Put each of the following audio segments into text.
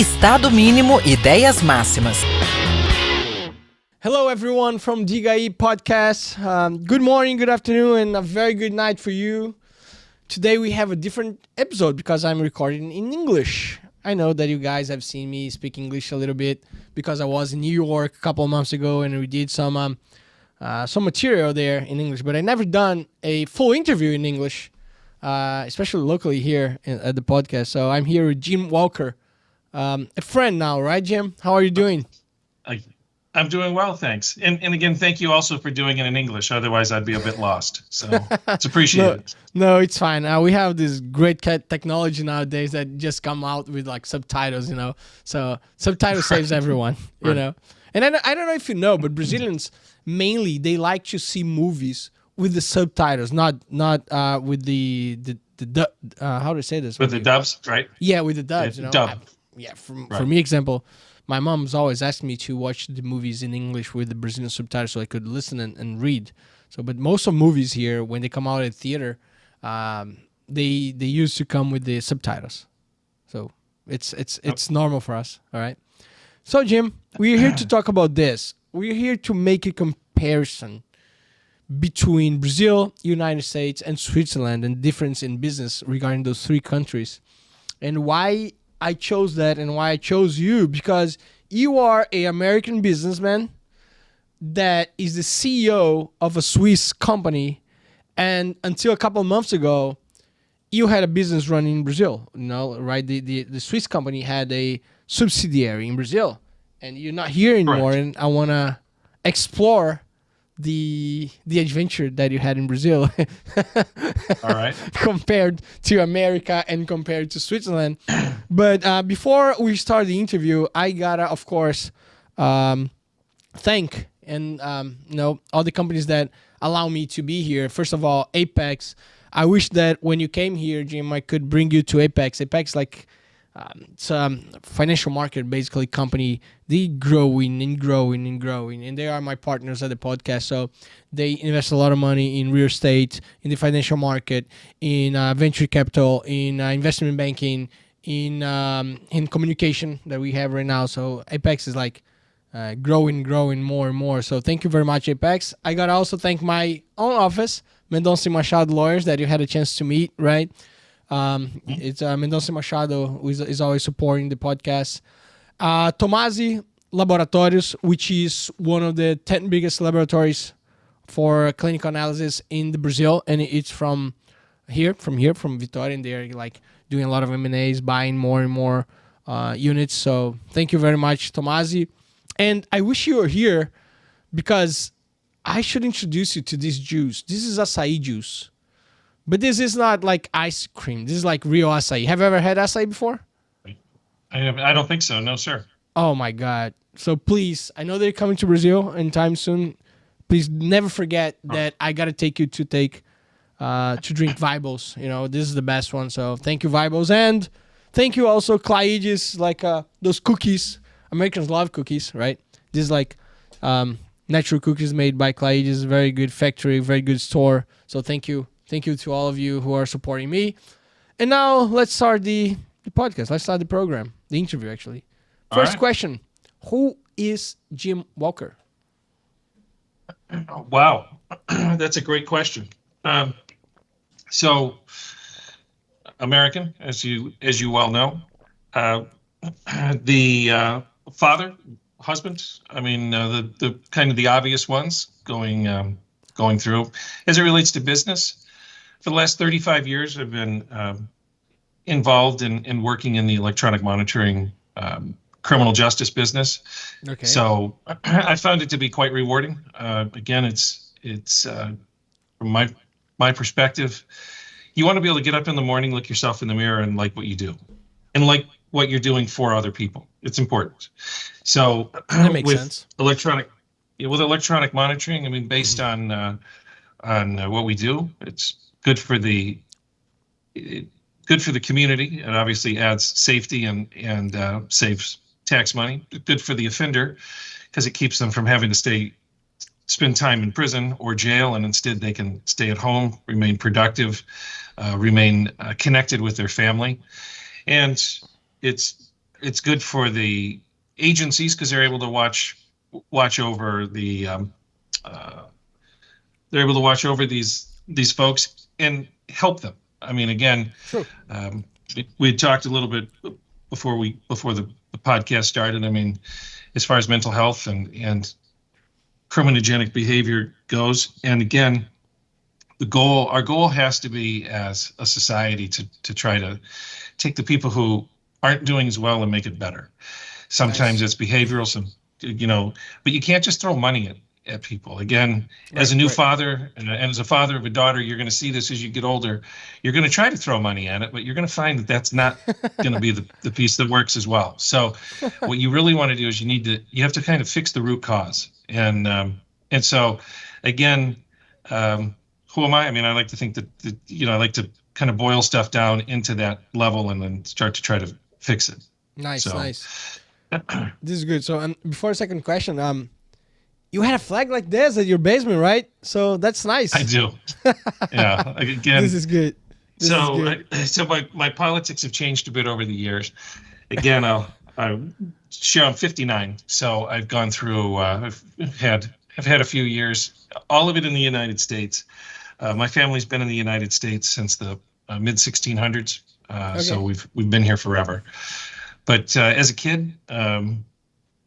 Estado mínimo, ideias máximas. Hello, everyone from Digaí podcast. Good morning, good afternoon, and a very good night for you. Today we have a different episode because I'm recording in English. I know that you guys have seen me speak English a little bit because I was in New York a couple of months ago and we did some material there in English, but I never done a full interview in English, especially locally here at the podcast. So I'm here with Jim Walker, a friend now, right, Jim? How are you doing? I'm doing well, thanks. And again, thank you also for doing it in English. Otherwise, I'd be a bit lost. So it's appreciated. No, it's fine. We have this great technology nowadays that just come out with like subtitles, you know. So subtitle saves everyone, you know. And I don't know if you know, but Brazilians mainly they like to see movies with the subtitles, not with the how do I say this? With the dubs, right? Yeah, with the dubs. Yeah, you know. dub. For me, example. My mom's always asked me to watch the movies in English with the Brazilian subtitles so I could listen and read. So, but most of movies here, when they come out at theater, they used to come with the subtitles. So it's normal for us. All right. So, Jim, we're here to talk about this. We're here to make a comparison between Brazil, United States, and Switzerland, and difference in business regarding those three countries, and why I chose that and why I chose you, because you are an American businessman that is the CEO of a Swiss company, and until a couple of months ago, you had a business running in Brazil, you know, right? The Swiss company had a subsidiary in Brazil, and you're not here anymore. Correct. And I want to explore the adventure that you had in Brazil. All right. Compared to America and compared to Switzerland. But before we start the interview, I gotta, of course, thank and all the companies that allow me to be here. First of all, Apex. I wish that when you came here, Jim, I could bring you to Apex. Apex, like, it's a financial market, basically, company. They growing, and they are my partners at the podcast. So they invest a lot of money in real estate, in the financial market, in venture capital, in investment banking, in communication that we have right now. So Apex is like growing more and more. So thank you very much, Apex. I gotta also thank my own office, Mendonça Machado Lawyers, that you had a chance to meet, right? It's Mendonça Machado who is always supporting the podcast. Tomasi Laboratórios, which is one of the 10 biggest laboratories for clinical analysis in the Brazil, and it's from Vitória, and they're like doing a lot of M&As, buying more and more units. So thank you very much, Tomasi. And I wish you were here because I should introduce you to this juice. This is acai juice. But this is not like ice cream. This is like real acai. Have you ever had acai before? I don't think so. No, sir. Oh, my God. So please, I know they're coming to Brazil anytime soon. Please never forget that I got to take you to drink Vibos. You know, this is the best one. So thank you, Vibos. And thank you also, Claides, like those cookies. Americans love cookies, right? This is like natural cookies made by Claides. Very good factory, very good store. So thank you. Thank you to all of you who are supporting me. And now let's start the podcast. Let's start the program, the interview, actually. First question, who is Jim Walker? Wow. That's a great question. So, American, as you well know. The father, husband, I mean, the kind of the obvious ones going through. As it relates to business, for the last 35 years, I've been involved in working in the electronic monitoring criminal justice business. Okay. So I found it to be quite rewarding. Again, it's from my perspective, you want to be able to get up in the morning, look yourself in the mirror, and like what you do, and like what you're doing for other people. It's important. So that makes sense. With electronic monitoring, I mean, based on what we do, it's good for the community. It obviously adds safety and saves tax money. Good for the offender because it keeps them from having to spend time in prison or jail, and instead they can stay at home, remain productive, remain connected with their family. And it's It's good for the agencies because they're able to watch over they're able to watch over these folks and help them. I mean, again, Sure. we talked a little bit before the podcast started. I mean, as far as mental health and criminogenic behavior goes, and again, our goal has to be as a society to try to take the people who aren't doing as well and make it better. Sometimes it's behavioral, but you can't just throw money at people. Again, as a new father and as a father of a daughter, you're going to see this as you get older. You're going to try to throw money at it, but you're going to find that that's not going to be the piece that works as well. So what you really want to do is you have to kind of fix the root cause. And so again, who am I? I mean, I like to think that I like to kind of boil stuff down into that level and then start to try to fix it. Nice. This is good. So before the second question, you had a flag like this at your basement, right? So that's nice. I do. Yeah. Again, this is good. So my politics have changed a bit over the years. Again, I'm 59, so I've gone through. I've had a few years, all of it in the United States. My family's been in the United States since the mid 1600s, so we've been here forever. But as a kid, I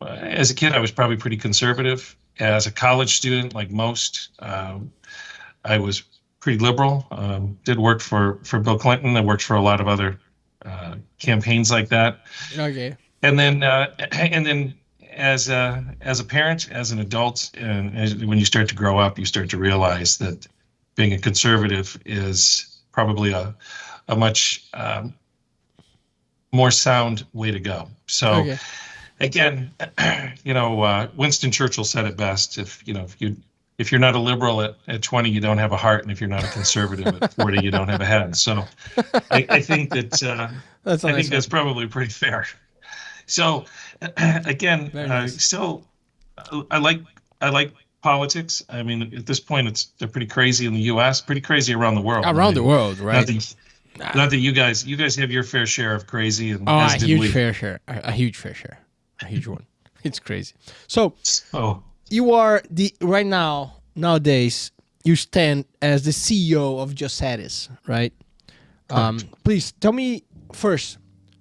was probably pretty conservative. As a college student, like most, I was pretty liberal. Did work for Bill Clinton. I worked for a lot of other campaigns like that. Okay. And then as a parent, as an adult, and when you start to grow up, you start to realize that being a conservative is probably a much more sound way to go. So again, Winston Churchill said it best. If you're not a liberal at 20, you don't have a heart, and if you're not a conservative at 40, you don't have a head. So I think that's probably pretty fair. So again, still, I like politics. I mean, at this point, they're pretty crazy in the U.S., pretty crazy around the world. Around the world, right? Not that you guys have your fair share of crazy, and a huge fair share, a huge one. It's crazy. So you are nowadays you stand as the CEO of Geostatus, right? Please tell me first,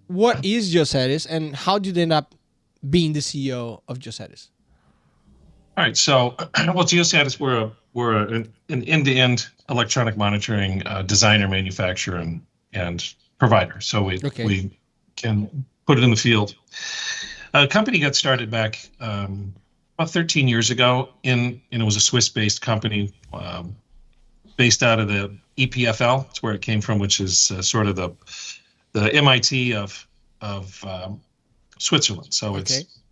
what is Geostatus and how did you end up being the CEO of Geostatus? All right, so Geostatus, we're an end-to-end electronic monitoring designer, manufacturer, and provider. So we can put it in the field. The company got started back about 13 years ago. It was a Swiss-based company based out of the EPFL. That's where it came from, which is sort of the MIT of Switzerland. So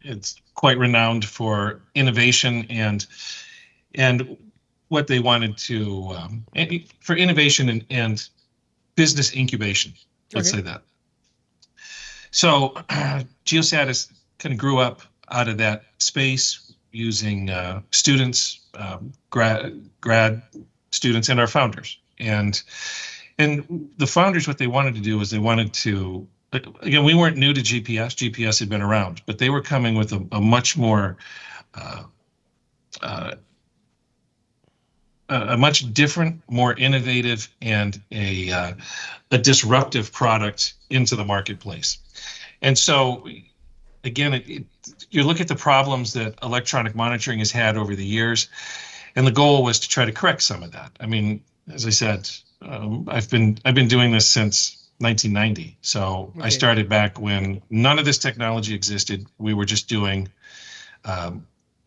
it's quite renowned for innovation and what they wanted to for innovation and business incubation. Let's say that. So Geostatus kind of grew up out of that space using students, grad students, and our founders. And the founders, what they wanted to do was they wanted to, again, we weren't new to GPS. GPS had been around, but they were coming with a much more, a much different, more innovative, and a disruptive product into the marketplace. And so, again, you look at the problems that electronic monitoring has had over the years, and the goal was to try to correct some of that. I mean, as I said, I've been doing this since 1990. So I started back when none of this technology existed. We were just doing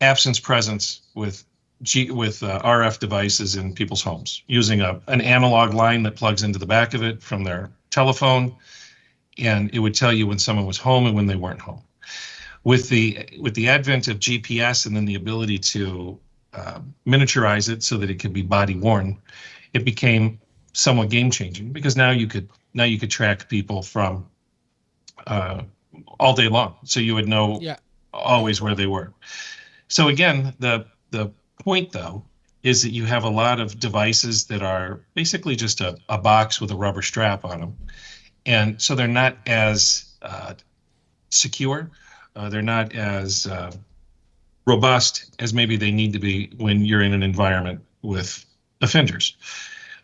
absence presence with RF devices in people's homes using an analog line that plugs into the back of it from their telephone, and it would tell you when someone was home and when they weren't home. With the advent of GPS and then the ability to miniaturize it so that it could be body worn, it became somewhat game changing because now you could track people from all day long, so you would know always where they were. So again, the point though is that you have a lot of devices that are basically just a box with a rubber strap on them, and so they're not as secure. They're not as robust as maybe they need to be when you're in an environment with offenders.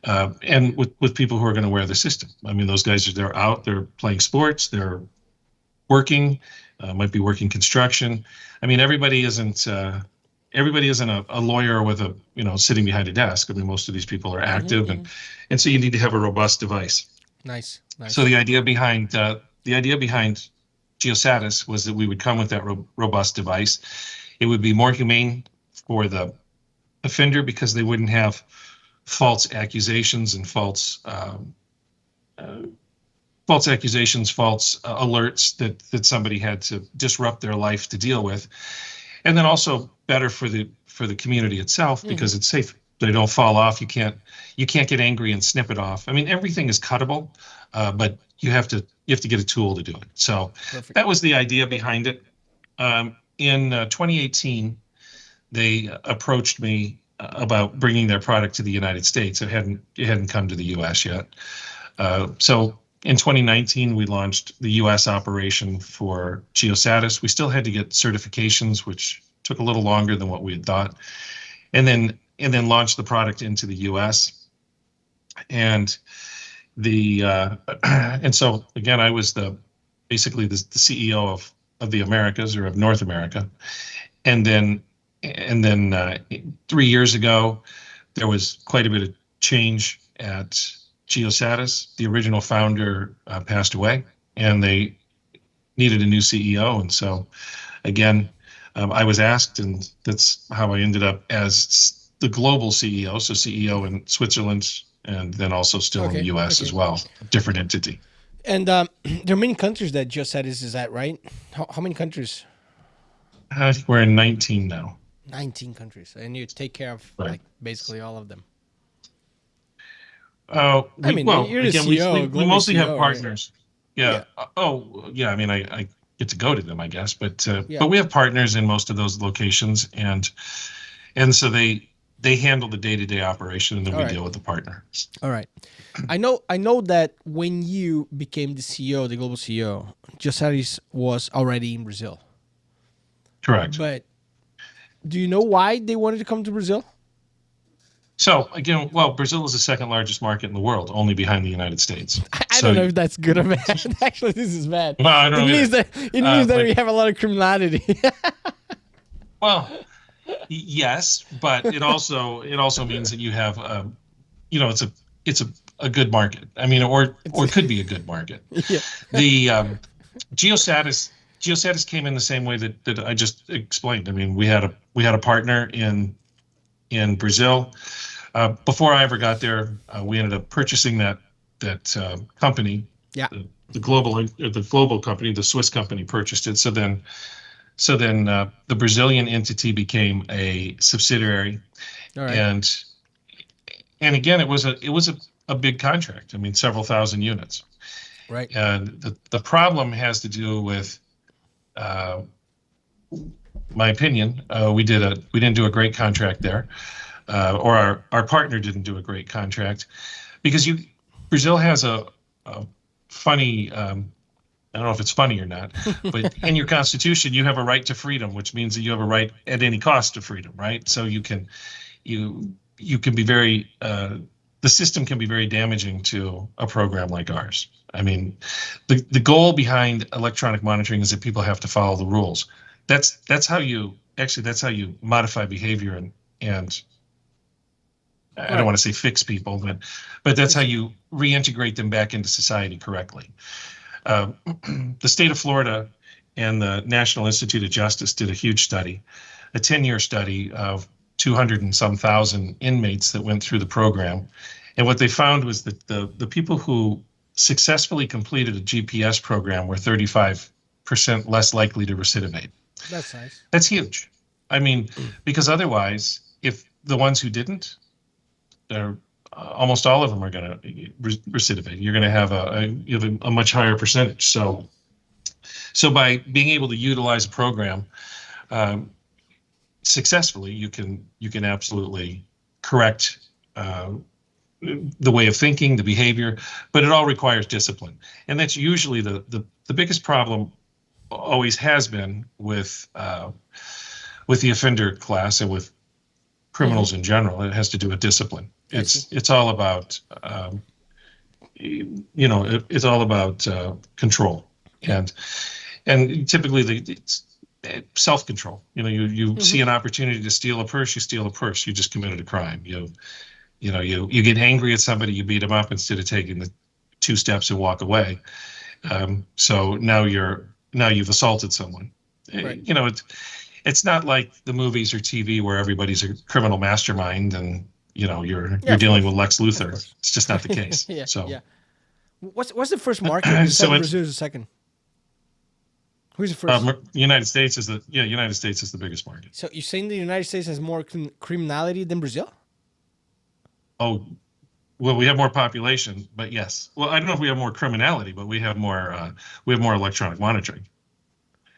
And with people who are going to wear the system. I mean, those guys they're out, they're playing sports, they're working, might be working construction. I mean, everybody isn't a lawyer with a sitting behind a desk. I mean, most of these people are active, and so you need to have a robust device. Nice. So the idea behind Geostatus was that we would come with that robust device. It would be more humane for the offender because they wouldn't have false accusations and false alerts that somebody had to disrupt their life to deal with, and then also better for the community itself because it's safe. They don't fall off. You can't get angry and snip it off. I mean, everything is cuttable, but you have to get a tool to do it. So Perfect. That was the idea behind it. In 2018, they approached me about bringing their product to the United States. It hadn't come to the U.S. yet. So in 2019, we launched the U.S. operation for Geostatus. We still had to get certifications, which took a little longer than what we had thought, and then launched the product into the U.S. And so again, I was basically the CEO of the Americas, or of North America, and then 3 years ago, there was quite a bit of change at Geostatus. The original founder passed away, and they needed a new CEO. And so, again, I was asked, and that's how I ended up as the global CEO. So CEO in Switzerland, and then also still in the U.S. as well, different entity. And there are many countries that Geostatus is at, right? How many countries? We're in 19 now. 19 countries, and you take care of like basically all of them. We mostly have partners. Right? Yeah. I mean, I get to go to them, I guess, but we have partners in most of those locations, and so they handle the day-to-day operation, and then we deal with the partner. All right. I know that when you became the CEO, the global CEO, Geostatus was already in Brazil. Correct. But do you know why they wanted to come to Brazil? So again, Brazil is the second largest market in the world, only behind the United States. I don't know if that's good or bad. Actually, this is bad. Well, I don't know. It means that we have a lot of criminality. Well, yes, but it also means that you have it's a good market. I mean, or could be a good market. Yeah. The Geostatus came in the same way that I just explained. I mean, we had a partner in Brazil. Before I ever got there, we ended up purchasing that company. Yeah. The global company, the Swiss company, purchased it. So then the Brazilian entity became a subsidiary. All right. And again, it was a big contract. I mean, several thousand units. Right. And the problem has to do with, my opinion, we didn't do a great contract there, or our partner didn't do a great contract, because Brazil has a funny, I don't know if it's funny or not, but in your constitution you have a right to freedom, which means that you have a right at any cost to freedom, right? So you can be very the system can be very damaging to a program like ours. I mean, the goal behind electronic monitoring is that people have to follow the rules. That's how you modify behavior and I don't want to say fix people, but that's how you reintegrate them back into society correctly. The state of Florida and the National Institute of Justice did a huge study, a 10-year study of 200 and some thousand inmates that went through the program. And what they found was that the people who successfully completed a GPS program were 35% less likely to recidivate. That's nice. That's huge. I mean, because otherwise, if the ones who didn't, almost all of them are going to recidivate. You're going to have a much higher percentage. So by being able to utilize a program successfully, you can absolutely correct the way of thinking, the behavior, but it all requires discipline. And that's usually the biggest problem always has been with the offender class and with criminals in general. It has to do with discipline. It's all about it's all about control, and typically it's self-control. You see an opportunity to steal a purse, you steal a purse. You just committed a crime. You get angry at somebody, you beat them up instead of taking the 2 steps and walk away. So now you've assaulted someone. Right. It's not like the movies or TV where everybody's a criminal mastermind and you're dealing with Lex Luthor. It's just not the case. What's the first market? You said Brazil is the second. Who's the first? United States is the biggest market. So you're saying the United States has more criminality than Brazil? Oh, well, we have more population, but yes. Well, I don't know if we have more criminality, but we have more electronic monitoring.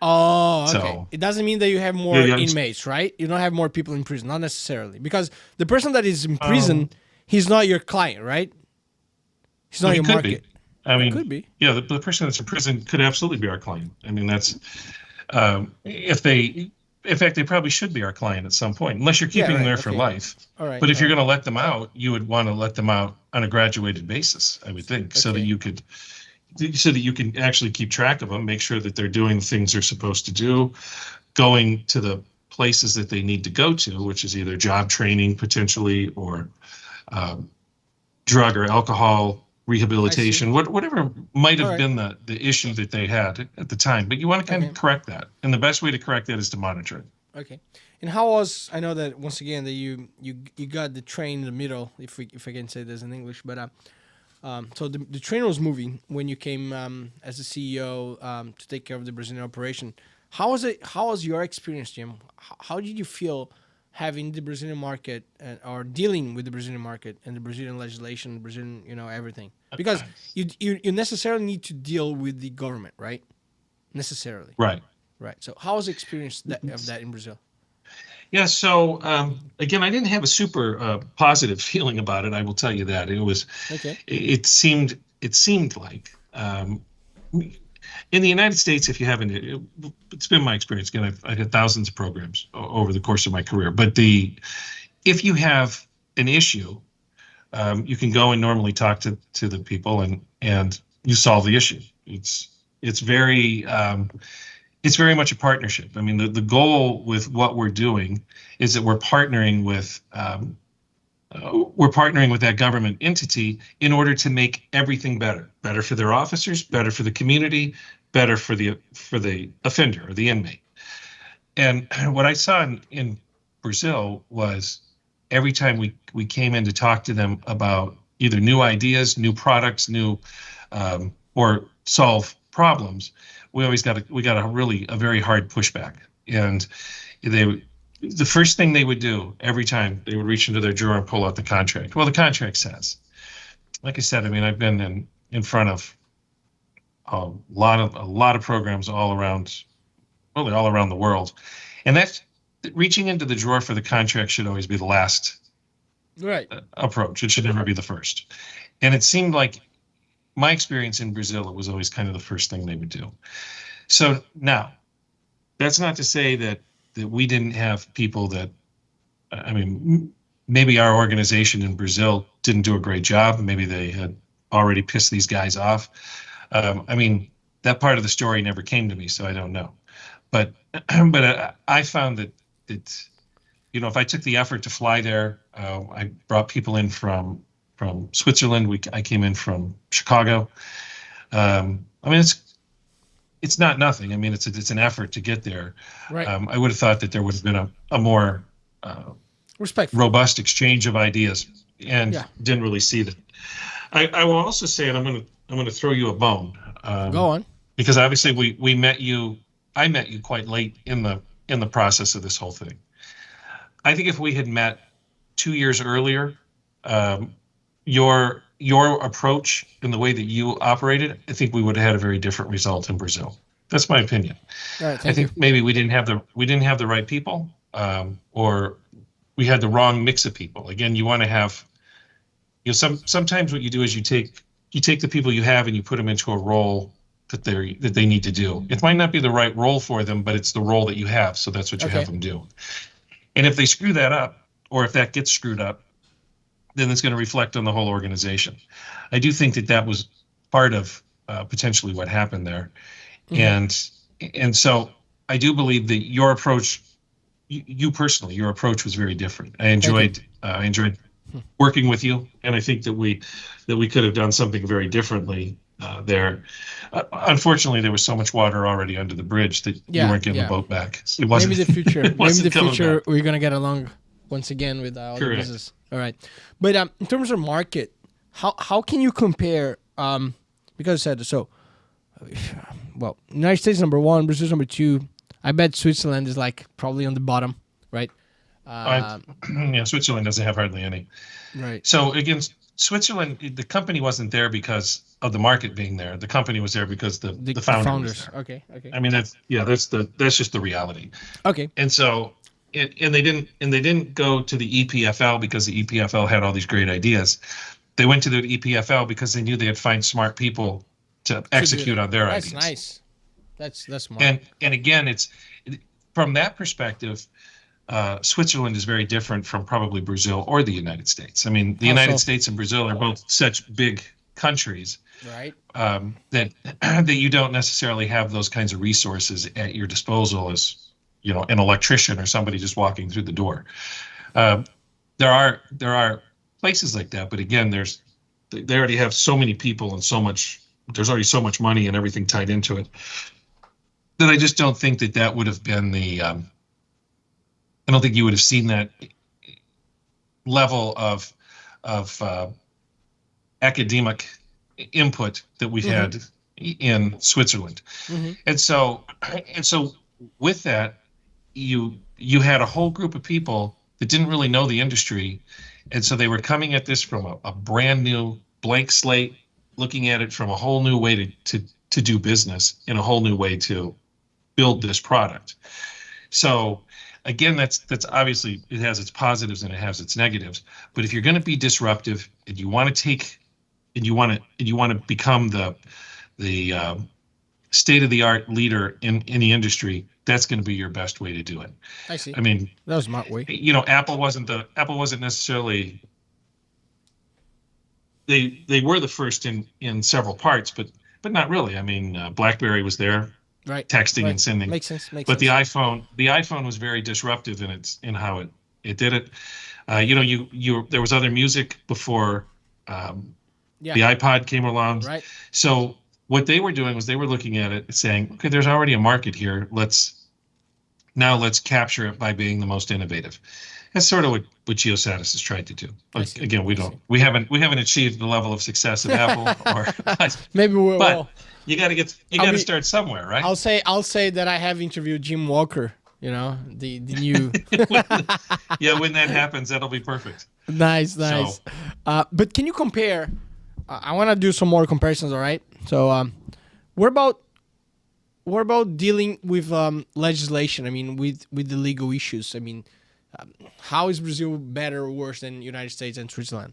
Oh, okay. So, it doesn't mean that you have more inmates, right? You don't have more people in prison, not necessarily. Because the person that is in prison, he's not your client, right? He's not your market. I mean, it could be. Yeah, the person that's in prison could absolutely be our client. I mean, that's in fact, they probably should be our client at some point, unless you're keeping them there for life. All right. But if you're going to let them out, you would want to let them out on a graduated basis, I would think, so that you can actually keep track of them, make sure that they're doing the things they're supposed to do, going to the places that they need to go to, which is either job training potentially or drug or alcohol rehabilitation, whatever might have been the issue that they had at the time. But you want to kind of correct that. And the best way to correct that is to monitor it. Okay. And how was, I know that once again that you got the train in the middle, if I can say this in English, but so the train was moving when you came as the CEO to take care of the Brazilian operation. How was your experience, Jim? How did you feel having the Brazilian market or dealing with the Brazilian market and the Brazilian legislation, Brazilian, everything? Because you necessarily need to deal with the government, right? Necessarily. Right. Right. So how was the experience of that in Brazil? Yeah. So again, I didn't have a super positive feeling about it. I will tell you that it was. Okay. It seemed like in the United States, if you haven't, it's been my experience. Again, I've had thousands of programs over the course of my career. But if you have an issue, you can go and normally talk to the people and you solve the issue. It's very much a partnership. I mean, the goal with what we're doing is that we're partnering with that government entity in order to make everything better for their officers, better for the community, better for the offender or the inmate. And what I saw in Brazil was every time we came in to talk to them about either new ideas, new products, or solve problems, we got a very hard pushback. And the first thing they would do every time, they would reach into their drawer and pull out the contract. Well, the contract says, like I said, I mean, I've been in front of a lot of programs all around the world, and that's reaching into the drawer for the contract should always be the last approach. It should never be the first. And it seemed like my experience in Brazil, it was always kind of the first thing they would do. So now, that's not to say that we didn't have people that, I mean, maybe our organization in Brazil didn't do a great job. Maybe they had already pissed these guys off. I mean, that part of the story never came to me, so I don't know. But I found that if I took the effort to fly there, I brought people in from Switzerland. I came in from Chicago. I mean, it's not nothing. I mean, it's an effort to get there. Right. I would have thought that there would have been a more robust exchange of ideas, and didn't really see that. I will also say, and I'm going to throw you a bone. Go on. Because obviously we met you. I met you quite late in the process of this whole thing. I think if we had met 2 years earlier, your approach and the way that you operated, I think we would have had a very different result in Brazil. That's my opinion. All right, I think maybe we didn't have the right people, or we had the wrong mix of people. Again, you want to have, sometimes what you do is you take the people you have and you put them into a role that they need to do. It might not be the right role for them, but it's the role that you have, so that's what you have them do. And if they screw that up, or if that gets screwed up, then it's going to reflect on the whole organization. I do think that was part of potentially what happened there. And so I do believe that your approach, you personally, your approach was very different. I enjoyed working with you, and I think that we could have done something very differently there. Unfortunately, there was so much water already under the bridge that you weren't getting the boat back. It wasn't. Maybe the future. Maybe the future back. we're gonna get along once again with all the business. All right, but in terms of market, how can you compare? Because I said so. Well, United States number 1, Brazil number 2. I bet Switzerland is like probably on the bottom, right? Yeah, Switzerland doesn't have hardly any. Right. So again, Switzerland, the company wasn't there because of the market being there. The company was there because the founders. Okay. I mean, that's just the reality. Okay. And so, and they didn't go to the EPFL because the EPFL had all these great ideas. They went to the EPFL because they knew they'd find smart people to execute on their ideas. That's nice. That's smart. And again, it's from that perspective, Switzerland is very different from probably Brazil or the United States. I mean, the United States and Brazil are both such big countries, right? That you don't necessarily have those kinds of resources at your disposal as, you know, an electrician or somebody just walking through the door. There are places like that, but again, they already have so many people and there's already so much money and everything tied into it that I just don't think that would have been I don't think you would have seen that level of academic input that we've had in Switzerland. And so with that, you had a whole group of people that didn't really know the industry, and so they were coming at this from a brand new blank slate, looking at it from a whole new way to do business and a whole new way to build this product. So again, that's obviously, it has its positives and it has its negatives. But if you're going to be disruptive and you want to become the state-of-the-art leader in the industry, that's going to be your best way to do it. I see. I mean, that was my way. You know, Apple wasn't necessarily. They were the first in several parts, but not really. I mean, BlackBerry was there, right? Texting and sending. Makes sense. But the iPhone was very disruptive in how it did it. You know, there was other music before the iPod came along. Right. So what they were doing was they were looking at it and saying, okay, there's already a market here. Let's capture it by being the most innovative. That's sort of what Geostatus has tried to do. But again, we haven't achieved the level of success of Apple maybe we will. But you got to start somewhere, right? I'll say that I have interviewed Jim Walker. You know, the new. Yeah, when that happens, that'll be perfect. Nice. So, but can you compare? I want to do some more comparisons. All right. So, what about dealing with legislation? I mean, with the legal issues. I mean, how is Brazil better or worse than United States and Switzerland?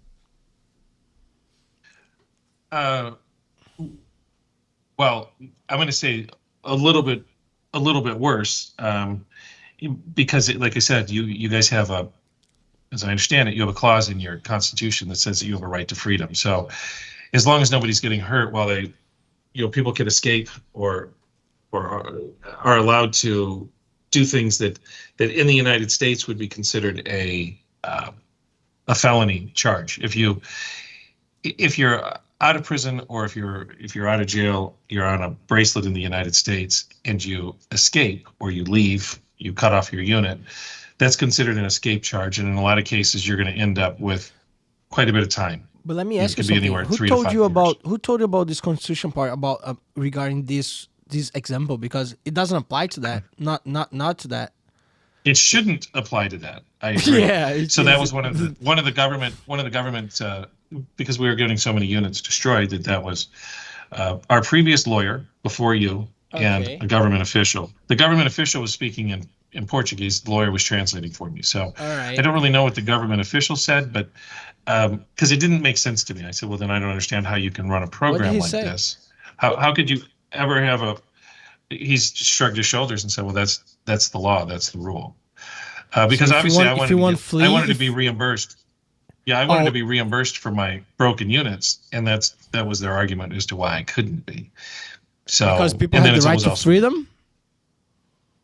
Well, I'm going to say a little bit worse, because like I said, you guys have as I understand it, you have a clause in your constitution that says that you have a right to freedom. So as long as nobody's getting hurt while people can escape or are allowed to do things that in the United States would be considered a felony charge. If you're out of prison or if you're out of jail, you're on a bracelet in the United States and you escape or you leave, you cut off your unit, that's considered an escape charge. And in a lot of cases, you're going to end up with quite a bit of time. But let me ask you something. Who told you about this constitution part about regarding this example? Because it doesn't apply to that. Not to that. It shouldn't apply to that. I agree. Yeah. So that was one of the government because we were getting so many units destroyed that was our previous lawyer before you and a government official. The government official was speaking in Portuguese. The lawyer was translating for me. So I don't really know what the government official said, but because it didn't make sense to me. I said, well, then I don't understand how you can run a program like this. How could you? ever have a. He's shrugged his shoulders and said, "Well, that's the law. That's the rule." Because So obviously, I wanted to if- be reimbursed. Yeah, I wanted to be reimbursed for my broken units, and that was their argument as to why I couldn't be. So because people and have then the right it's to also- freedom.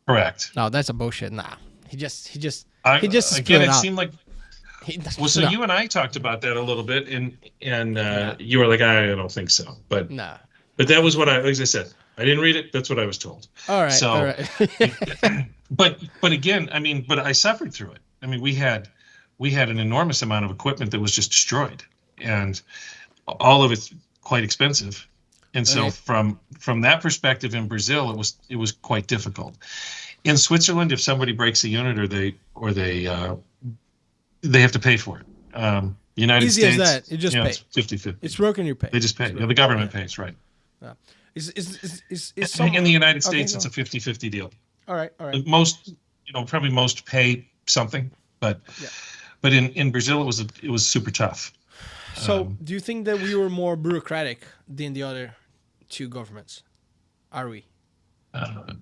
Correct. No, that's a bullshit. Nah, he just Again, split it out. seemed like. He doesn't- Well, so no, you and I talked about that a little bit, and you were like, I don't think so, but nah. that was what as I said, I didn't read it. That's what I was told. All right, So, all right. but again, I mean, but I suffered through it. I mean, we had an enormous amount of equipment that was just destroyed, and all of it's quite expensive. And so Okay. from that perspective in Brazil, it was quite difficult. In Switzerland, if somebody breaks a unit they have to pay for it. United Easy States, as that. You just pay. It's 50-50. It's broken. You pay. They just pay. The government pays, right? Yeah. Is In the United Okay, States, go it's a 50-50 deal. All right. Most, probably most pay something, but Yeah. but in Brazil, it was super tough. So, do you think that we were more bureaucratic than the other two governments? Are we? I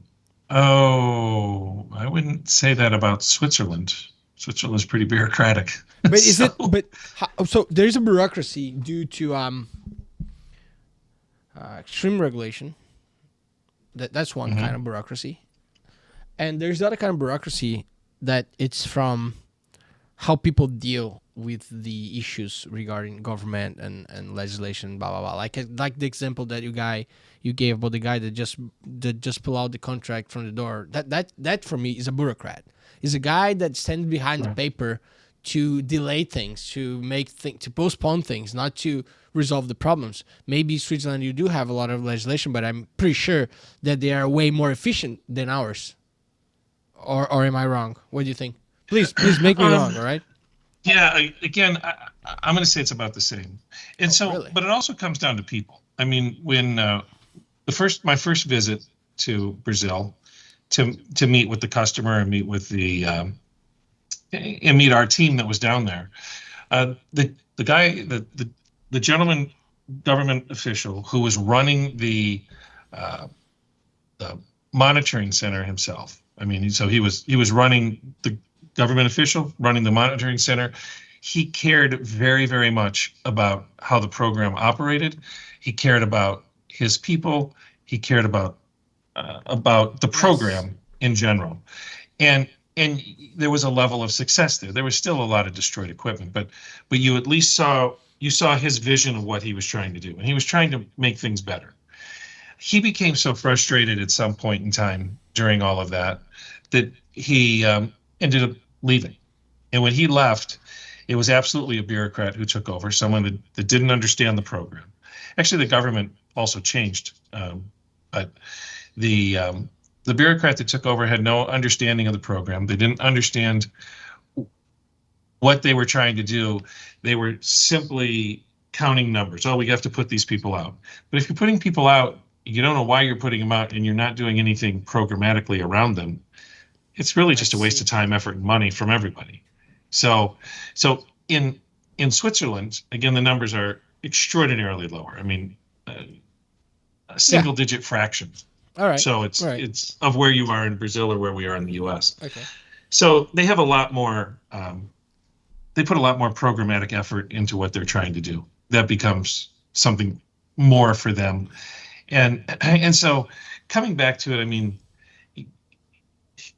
wouldn't say that about Switzerland. Switzerland's pretty bureaucratic. But is it? But so there's a bureaucracy due to extreme regulation. That's one kind of bureaucracy, and there's the other kind of bureaucracy that it's from how people deal with the issues regarding government and legislation, blah blah blah. Like the example that you gave about the guy that just pulled out the contract from the door. That for me is a bureaucrat. Is a guy that stands behind the paper to delay things, to postpone things, not to resolve the problems. Maybe Switzerland, you do have a lot of legislation, but I'm pretty sure that they are way more efficient than ours. Or am I wrong? What do you think? Please make me wrong. All right. Yeah. Again, I'm going to say it's about the same. And Really? But it also comes down to people. I mean, when my first visit to Brazil, to meet with the customer and meet with and meet our team that was down there. The gentleman, government official who was running the monitoring center himself. I mean, so he was running the government official, running the monitoring center. He cared very, very much about how the program operated. He cared about his people. He cared about the program in general, and there was a level of success there. There was still a lot of destroyed equipment, but you at least saw his vision of what he was trying to do, and he was trying to make things better. He became so frustrated at some point in time during all of that he ended up leaving, and when he left, it was absolutely a bureaucrat who took over, someone that didn't understand the program. Actually, the government also changed, but the bureaucrat that took over had no understanding of the program. They didn't understand what they were trying to do. They were simply counting numbers. Oh, we have to put these people out. But if you're putting people out, you don't know why you're putting them out, and you're not doing anything programmatically around them. It's really just a waste of time, effort, and money from everybody. So in Switzerland, again, the numbers are extraordinarily lower. I mean, a single-digit fraction. All right. So it's of where you are in Brazil or where we are in the U.S. Okay. So they have a lot more. They put a lot more programmatic effort into what they're trying to do. That becomes something more for them, and so coming back to it, I mean,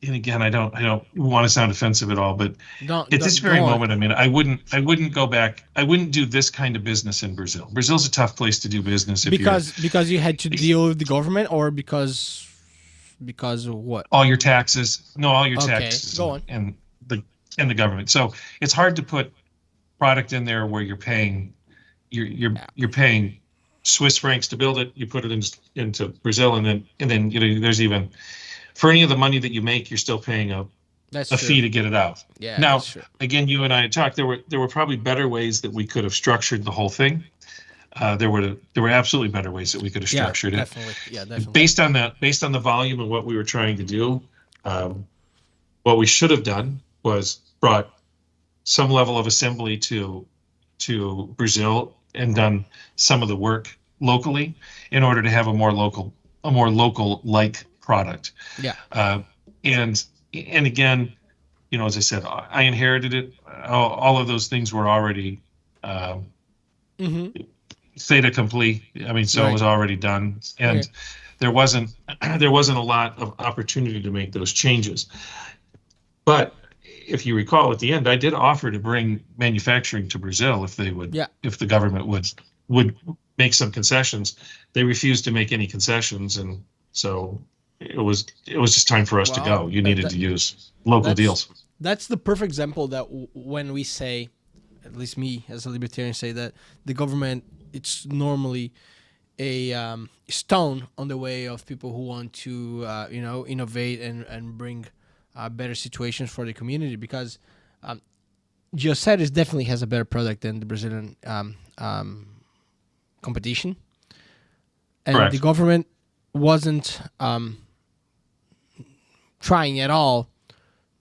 and again, I don't want to sound offensive at all, but at this very moment, I mean, I wouldn't go back. I wouldn't do this kind of business in Brazil. Brazil's a tough place to do business. Because you had to deal with the government, or because of what? All your taxes. No, all your Okay, taxes. go on. And the government. So it's hard to put product in there where you're paying paying Swiss francs to build it. You put it into Brazil, and then there's even, for any of the money that you make, you're still paying a fee to get it out. Yeah. Now, again, you and I had talked. There were probably better ways that we could have structured the whole thing. There were absolutely better ways that we could have structured it. Definitely. Based on the volume of what we were trying to do, what we should have done was brought some level of assembly to Brazil and done some of the work locally in order to have a more local a more local like product. Yeah. And again, as I said, I inherited it. All of those things were already fait accompli. I mean, so it was already done, and there wasn't a lot of opportunity to make those changes. But if you recall, at the end, I did offer to bring manufacturing to Brazil if they would, if the government would make some concessions. They refused to make any concessions, and so it was just time for us to go. You needed to use local deals. That's the perfect example that when we say, at least me as a libertarian say that the government, it's normally a stone on the way of people who want to innovate and bring better situations for the community, because Geostatus definitely has a better product than the Brazilian competition, and the government wasn't trying at all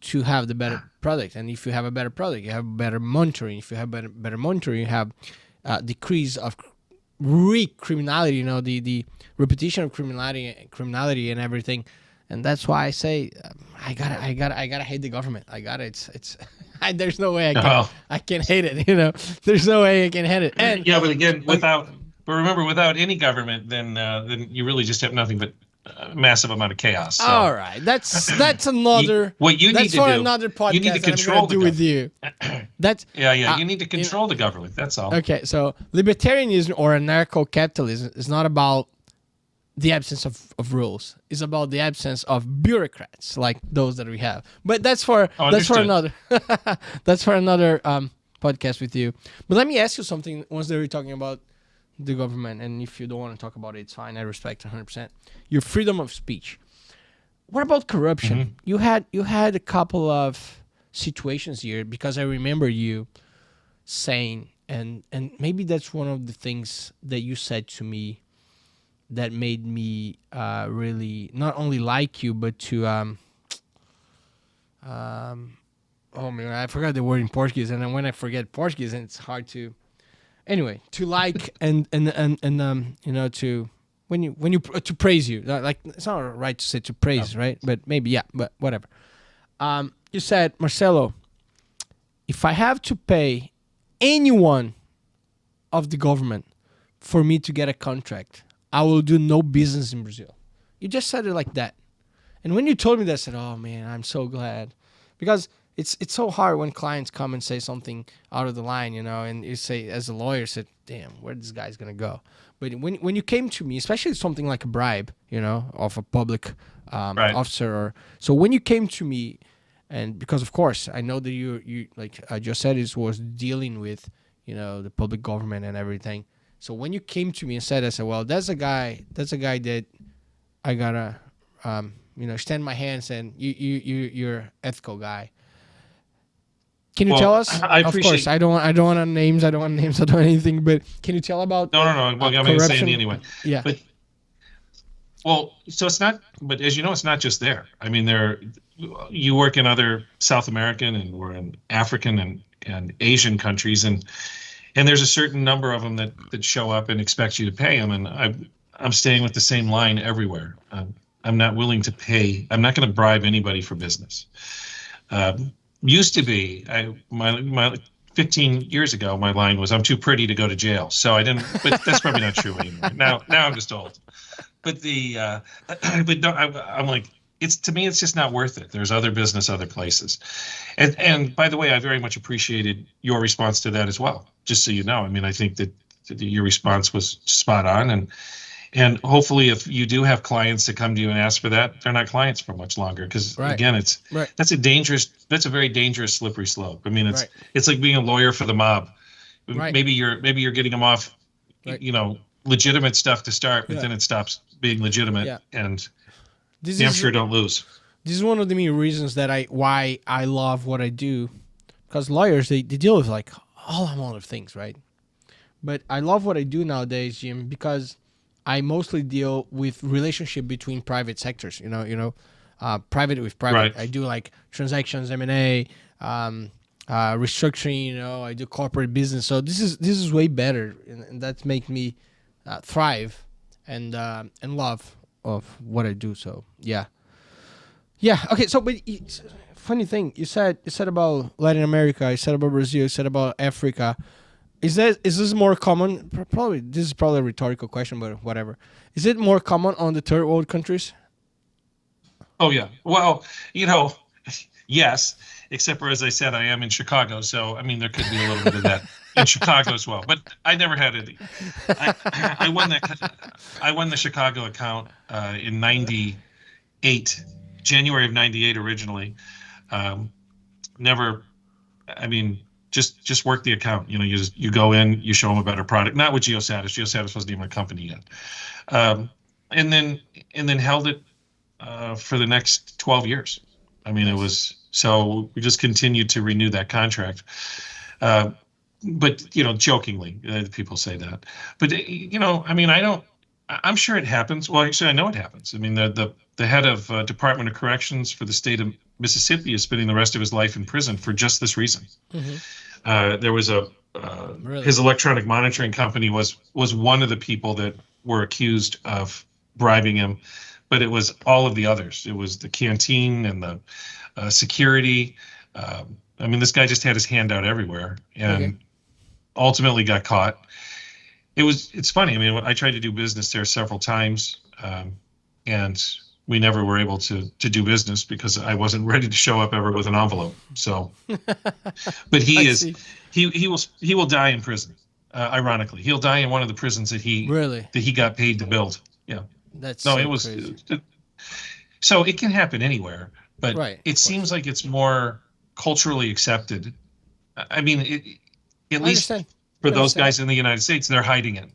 to have the better product. And if you have a better product, you have better monitoring. If you have better monitoring, you have decrease of criminality, the repetition of criminality and everything. And that's why I say I gotta hate the government. It's there's no way I can hate it. There's no way I can hate it. And but again, without any government, then you really just have nothing but a massive amount of chaos. So. All right, that's another. What you need to do? Another podcast. You need to control the with you. That's you need to control the government. That's all. Okay, so libertarianism or anarcho-capitalism is not about the absence of rules. It's about the absence of bureaucrats like those that we have. But that's for another podcast with you. But let me ask you something. Once they were talking about the government, and if you don't want to talk about it, it's fine. I respect 100% your freedom of speech. What about corruption? Mm-hmm. You had a couple of situations here, because I remember you saying, and maybe that's one of the things that you said to me that made me really not only like you, but to oh man, I forgot the word in Portuguese, and then when I forget Portuguese, and it's hard to. Anyway, to like and to when you to praise you, like it's not right to say to praise, right? But maybe but whatever. You said, Marcelo, if I have to pay anyone of the government for me to get a contract, I will do no business in Brazil. You just said it like that, and when you told me that, I said, oh man, I'm so glad, because it's so hard when clients come and say something out of the line, and you say, as a lawyer, said, damn, where this guy's gonna go? But when you came to me, especially something like a bribe, of a public officer, so when you came to me, and because of course I know that you like Geostatus was dealing with, the public government and everything. So when you came to me and said, I said, well, that's a guy that I gotta, extend my hands, and you're an ethical guy. Can you tell us? I appreciate. Of course, I don't want names. I don't want anything. But can you tell about? No. Well, I'm going to say it anyway. Yeah. So it's not. But as you know, it's not just there. I mean, you work in other South American or in African and Asian countries, and there's a certain number of them that show up and expect you to pay them, and I'm staying with the same line everywhere. I'm not willing to pay. I'm not going to bribe anybody for business. Used to be, my 15 years ago, my line was, I'm too pretty to go to jail. So I didn't, but that's probably not true anymore. Now I'm just old. But I'm like, to me, it's just not worth it. There's other business, other places. And by the way, I very much appreciated your response to that as well. Just so you know, I mean, I think that your response was spot on, and hopefully, if you do have clients that come to you and ask for that, they're not clients for much longer. Because again, that's a very dangerous slippery slope. I mean, it's like being a lawyer for the mob. Right. Maybe you're getting them off, legitimate stuff to start, but then it stops being legitimate, and damn sure don't lose. This is one of the main reasons that why I love what I do, because lawyers they deal with like all amount of things, right? But I love what I do nowadays, Jim, because I mostly deal with relationship between private sectors, private with private. Right. I do like transactions, M&A, restructuring, I do corporate business. So this is way better, and that makes me thrive and love of what I do. So yeah. Okay. So, but funny thing, you said about Latin America, you said about Brazil, you said about Africa. Is this more common? Probably this is probably a rhetorical question, but whatever. Is it more common on the third world countries? Oh yeah. Well, yes, except for, as I said, I am in Chicago, so I mean there could be a little bit of that in Chicago as well. But I never had any. I won that. I won the Chicago account in '98, January of '98 originally. Never. I mean, just work the account. You go in, you show them a better product. Not with Geostatus. Geostatus wasn't even a company yet. And then held it for the next 12 years. I mean, it was, so we just continued to renew that contract. But, jokingly, people say that. But, I mean, I'm sure it happens. Well, actually, I know it happens. I mean, the head of Department of Corrections for the state of Mississippi is spending the rest of his life in prison for just this reason. Mm-hmm. There was really? His electronic monitoring company was one of the people that were accused of bribing him, but it was all of the others. It was the canteen and the security. I mean, this guy just had his hand out everywhere, and ultimately got caught. It's funny. I mean, I tried to do business there several times, and we never were able to do business because I wasn't ready to show up ever with an envelope. So, but he will die in prison. Ironically, he'll die in one of the prisons that he got paid to build. Yeah. Crazy. So it can happen anywhere, but it seems like it's more culturally accepted. I mean, at least for those guys in the United States, they're hiding it.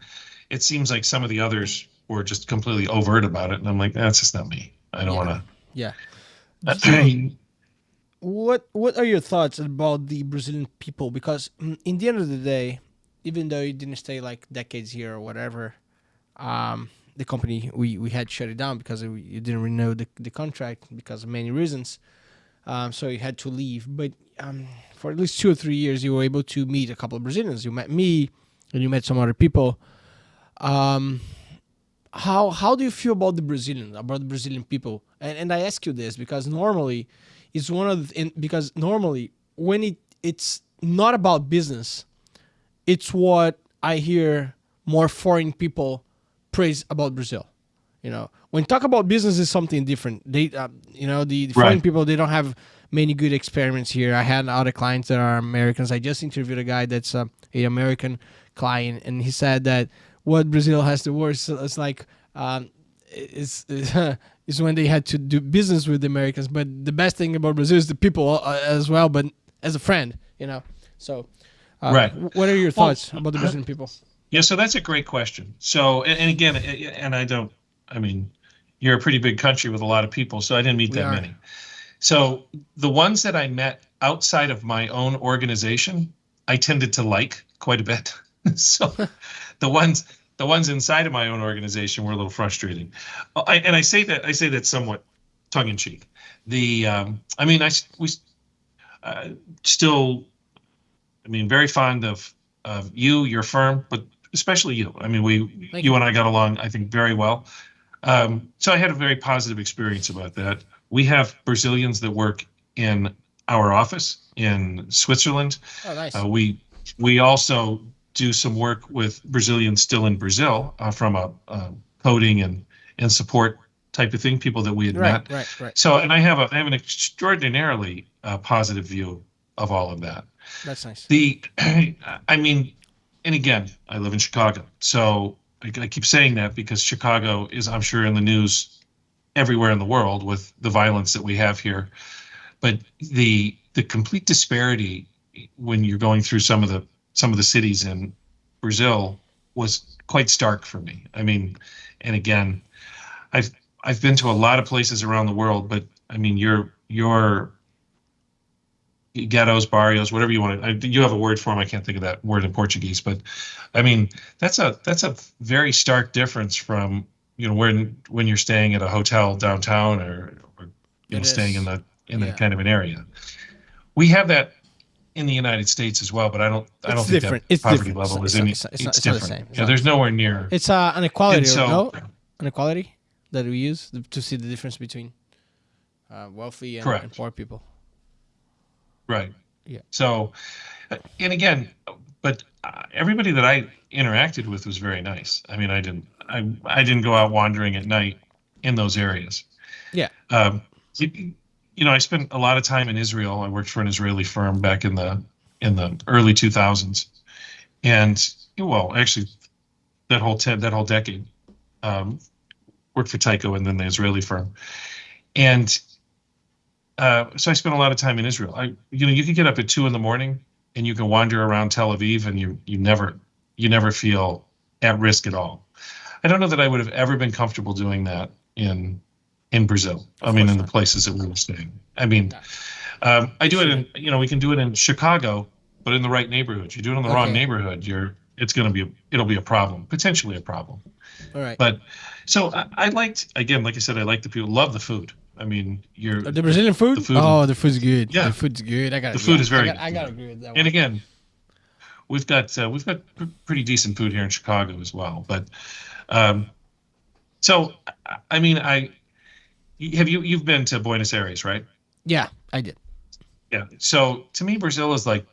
It seems like some of the others were just completely overt about it, and I'm like, that's just not me. I don't want to. Yeah. What are your thoughts about the Brazilian people? Because in the end of the day, even though you didn't stay like decades here or whatever, the company we had shut it down because you didn't renew the contract because of many reasons. So you had to leave. But for at least 2 or 3 years, you were able to meet a couple of Brazilians. You met me, and you met some other people. How do you feel about the Brazilian people? And I ask you this because normally it's because normally when it's not about business, it's what I hear more foreign people praise about Brazil. When talk about business is something different. They, the foreign people, they don't have many good experiments here. I had other clients that are Americans. I just interviewed a guy that's an American client, and he said that what Brazil has the worst is like is when they had to do business with the Americans. But the best thing about Brazil is the people as well, but as a friend, So, what are your thoughts about the Brazilian people? Yeah, so that's a great question. So, and again, I mean, you're a pretty big country with a lot of people, so I didn't meet that many. So the ones that I met outside of my own organization, I tended to like quite a bit. So the ones inside of my own organization were a little frustrating. I say that somewhat tongue in cheek. Very fond of you, your firm, but especially you. I mean, you and I got along, I think, very well. So I had a very positive experience about that. We have Brazilians that work in our office in Switzerland. Oh, nice. We also do some work with Brazilians still in Brazil from a coding and support type of thing, people that we had met. Right. So, and I have an extraordinarily positive view of all of that. That's nice. And again, I live in Chicago, so I keep saying that because Chicago is, I'm sure, in the news everywhere in the world with the violence that we have here. But the complete disparity when you're going through some of the cities in Brazil was quite stark for me. I mean, and again, I've been to a lot of places around the world, but I mean, your ghettos, barrios, whatever you want to, you have a word for them. I can't think of that word in Portuguese, but I mean, that's a very stark difference from, when you're staying at a hotel downtown or staying in that kind of an area. We have that in the United States as well, but I don't think that poverty level is any. It's different. Yeah, there's nowhere near. It's an equality. No, an equality. that we use to see the difference between wealthy and Correct. poor people. Right. Yeah. So, and again, but everybody that I interacted with was very nice. I mean, I didn't go out wandering at night in those areas. Yeah. I spent a lot of time in Israel. I worked for an Israeli firm back in the early 2000s, and well, actually, that whole decade, worked for Tyco and then the Israeli firm, and so I spent a lot of time in Israel. You can get up at 2 a.m. and you can wander around Tel Aviv, and you never feel at risk at all. I don't know that I would have ever been comfortable doing that in Brazil. In the places that we were staying. I do it in, we can do it in Chicago, but in the right neighborhood. You do it in the wrong neighborhood, it'll be a problem, potentially a problem. All right. But so I liked, again, like I said, I like the people, love the food. The Brazilian food? The food's good. Yeah. The food's good. The food is very good. I gotta agree with that one. And again, we've got pretty decent food here in Chicago as well. But you've been to Buenos Aires, right? Yeah, I did. Yeah. So to me, Brazil is like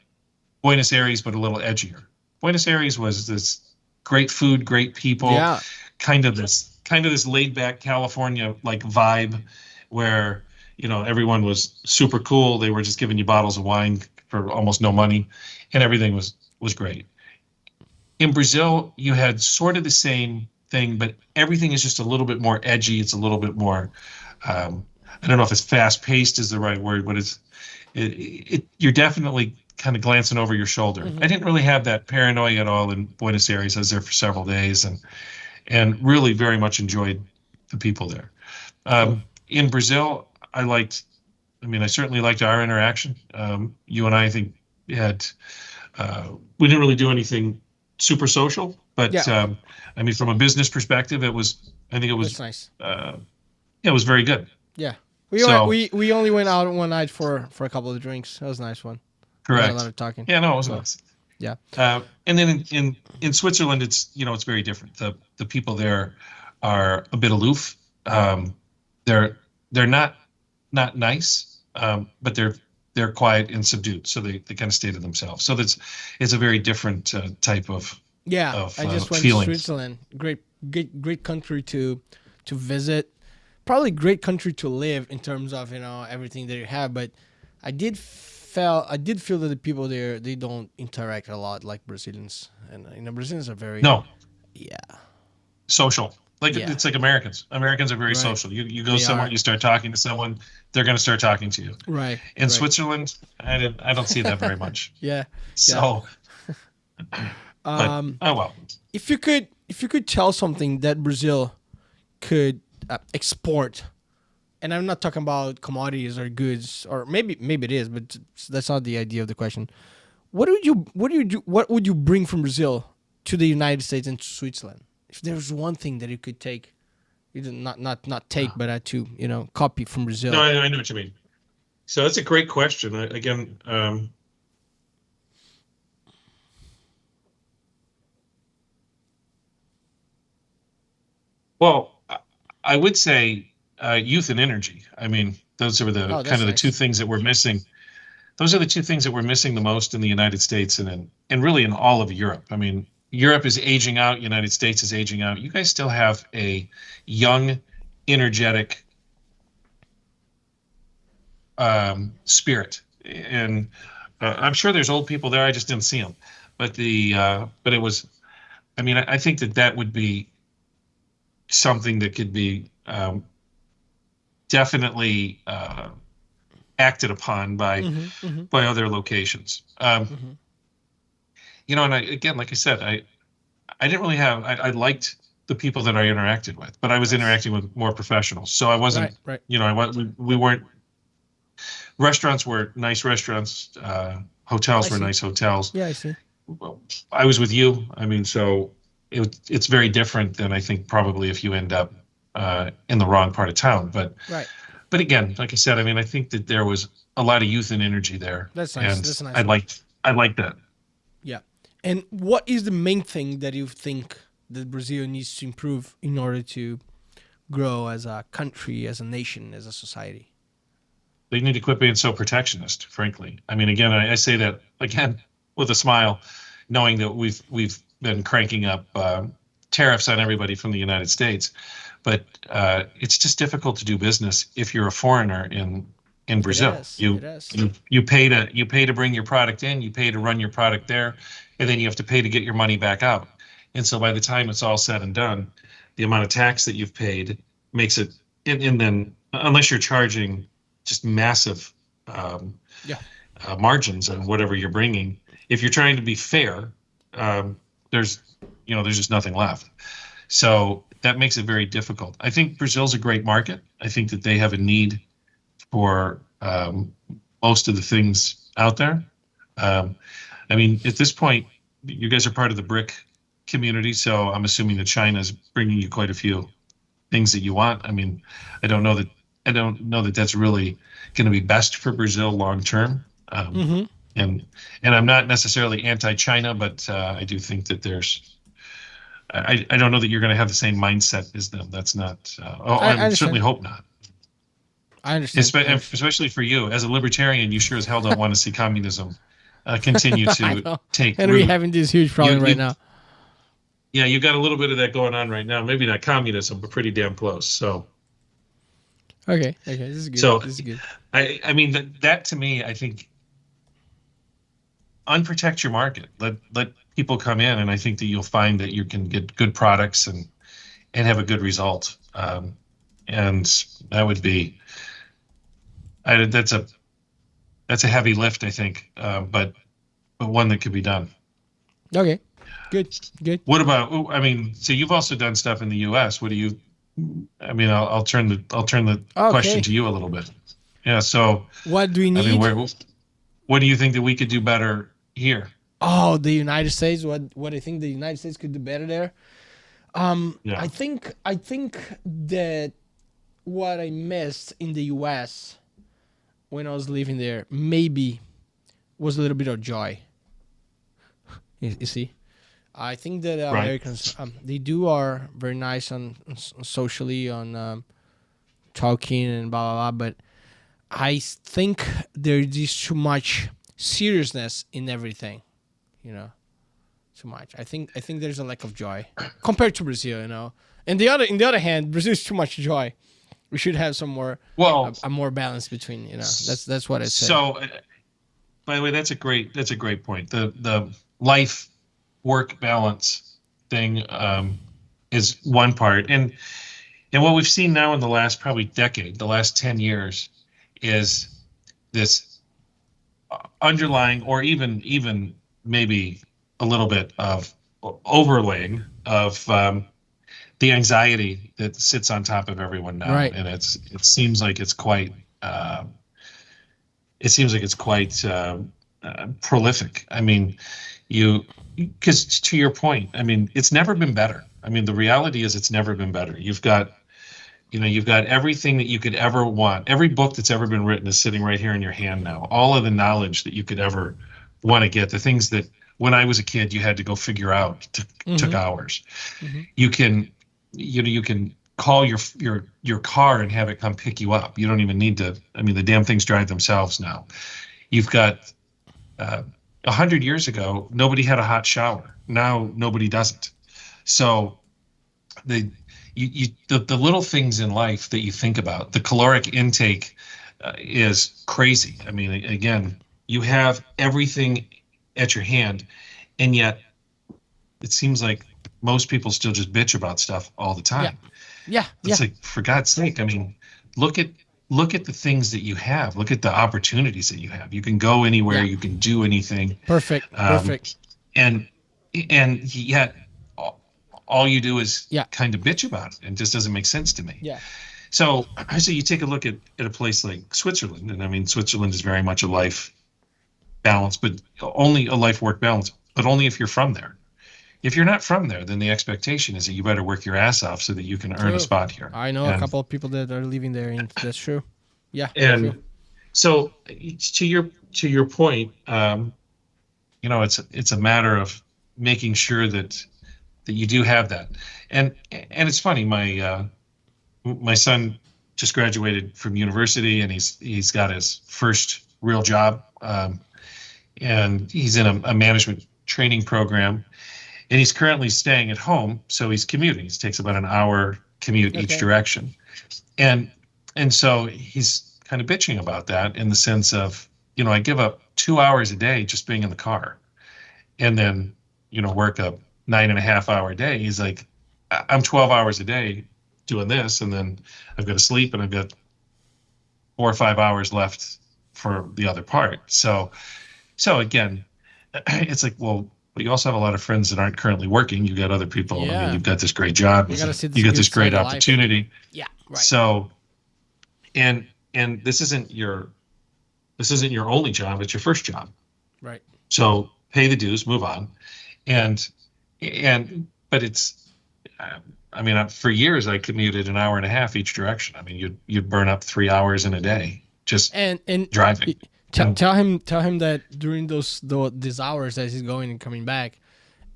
Buenos Aires, but a little edgier. Buenos Aires was this great food, great people, kind of this laid back California like vibe where, everyone was super cool. They were just giving you bottles of wine for almost no money, and everything was great. In Brazil, you had sort of the same thing, but everything is just a little bit more edgy. It's a little bit more, I don't know if it's fast paced is the right word, but you're definitely kind of glancing over your shoulder. Mm-hmm. I didn't really have that paranoia at all in Buenos Aires. I was there for several days and really very much enjoyed the people there. In Brazil, I certainly liked our interaction. You and I think we didn't really do anything super social, but from a business perspective, it was nice. It was very good. Yeah. We only went out one night for a couple of drinks. That was a nice one. Correct. A lot of talking. Yeah, no, it was nice. Yeah. And then in Switzerland, it's very different. The people there are a bit aloof. They're not nice, but they're quiet and subdued. So they kind of stay to themselves. So it's a very different type of I just went feelings. to Switzerland. Great country to visit. Probably great country to live in terms of everything that you have. But I did feel that the people there, they don't interact a lot like Brazilians, and Brazilians are very social. It's like Americans. Americans are very social. You go somewhere, you start talking to someone, they're going to start talking to you. Right. In Switzerland, I don't see that very much. Yeah. So. Oh well. If you could tell something that Brazil could export, and I'm not talking about commodities or goods, or maybe it is, but that's not the idea of the question. What would you bring from Brazil to the United States and to Switzerland? If there's one thing that you could take, not take, but to copy from Brazil. No, I know what you mean. So that's a great question. Well, I would say youth and energy. Those are the kind of the two things that we're missing. Those are the two things that we're missing the most in the United States and really in all of Europe. Europe is aging out. United States is aging out. You guys still have a young, energetic spirit, and I'm sure there's old people there. I just didn't see them, but it was. I think that would be something that could be definitely acted upon by other locations. And again, like I said, I didn't really have. I liked the people that I interacted with, but I was interacting with more professionals, so I wasn't. Right. We weren't. Restaurants were nice restaurants. Hotels were nice hotels. Yeah, I see. I was with you. So it's very different than I think probably if you end up in the wrong part of town. But again, like I said, I think that there was a lot of youth and energy there. That's nice. And That's nice. I liked that. Yeah. And what is the main thing that you think that Brazil needs to improve in order to grow as a country, as a nation, as a society. They need to quit being so protectionist, frankly. I mean, again, I say that again with a smile, knowing that we've been cranking up tariffs on everybody from the United States, but it's just difficult to do business if you're a foreigner in Brazil. You pay to bring your product in, you pay to run your product there, and then you have to pay to get your money back out. And so by the time it's all said and done, the amount of tax that you've paid makes it, and then unless you're charging just massive margins on whatever you're bringing, if you're trying to be fair, there's just nothing left. So that makes it very difficult. I think Brazil's a great market. I think that they have a need for most of the things out there. I mean, at this point, you guys are part of the BRIC community, so I'm assuming that China's bringing you quite a few things that you want. I mean, I don't know that that's really going to be best for Brazil long term. And I'm not necessarily anti-China, but I do think that I don't know that you're going to have the same mindset as them. That's not. I certainly hope not. I understand. Especially for you as a libertarian, you sure as hell don't want to see communism continue to take and root. we're having this huge problem right now. Yeah, you got a little bit of that going on right now. Maybe not communism, but pretty damn close. So. Okay, this is good. So this is good. I mean that to me, I think, unprotect your market. Let people come in, and I think that you'll find that you can get good products and have a good result. And that would be, that's a heavy lift, I think, but one that could be done. Okay, good. What about? I mean, so you've also done stuff in the U.S. What do you? I mean, I'll turn the question to you a little bit. Yeah. So what do we need? I mean, what do you think that we could do better here? Oh, the United States. What I think the United States could do better there. I think that what I missed in the U.S. when I was living there maybe was a little bit of joy. You see, I think that Americans they are very nice on socially on talking and blah blah blah, but I think there is too much seriousness in everything, too much. I think there's a lack of joy compared to Brazil, And the other hand, Brazil is too much joy. We should have some more a more balance between, That's what I said. So, by the way, that's a great point. The life work balance thing is one part, and what we've seen now in the last probably decade, the last 10 years, is this underlying, or even maybe a little bit of overlaying of the anxiety that sits on top of everyone now, right. And it seems like it's quite prolific. I mean, because to your point, I mean, it's never been better. I mean, the reality is it's never been better. You've got everything that you could ever want. Every book that's ever been written is sitting right here in your hand now. All of the knowledge that you could ever want to get, the things that when I was a kid you had to go figure out, took hours. Mm-hmm. You can call your car and have it come pick you up. You don't even need to. I mean, the damn things drive themselves now. You've got 100 years ago, nobody had a hot shower. Now nobody doesn't. So the little things in life that you think about, the caloric intake is crazy. I mean, again, you have everything at your hand, and yet it seems like most people still just bitch about stuff all the time. Yeah. It's like, for God's sake, I mean, look at the things that you have. Look at the opportunities that you have. You can go anywhere. You can do anything. Perfect. And yet all you do is kind of bitch about it, and it just doesn't make sense to me. Yeah. So you take a look at a place like Switzerland, and I mean, Switzerland is very much a life balance, but only a life work balance, but only if you're from there. If you're not from there, then the expectation is that you better work your ass off so that you can earn a spot here. I know a couple of people that are living there, and that's true. Yeah. And so to your point, it's a matter of making sure that you do have that. And it's funny, my my son just graduated from university, and he's got his first real job, and he's in a management training program, and he's currently staying at home, so he's commuting. It takes about an hour commute each direction, and so he's kind of bitching about that in the sense of, I give up 2 hours a day just being in the car, and then work a 9.5-hour day. He's like, I'm 12 hours a day doing this, and then I've got to sleep, and I've got 4 or 5 hours left for the other part. So again, it's like, well, but you also have a lot of friends that aren't currently working. You've got other people. I mean, you've got this great job. You got this great opportunity. Yeah. Right. So, and this isn't your only job. It's your first job. Right. So pay the dues, move on, but it's, I mean, for years I commuted an hour and a half each direction. I mean, you'd burn up 3 hours in a day just driving. Tell him that during these hours that he's going and coming back,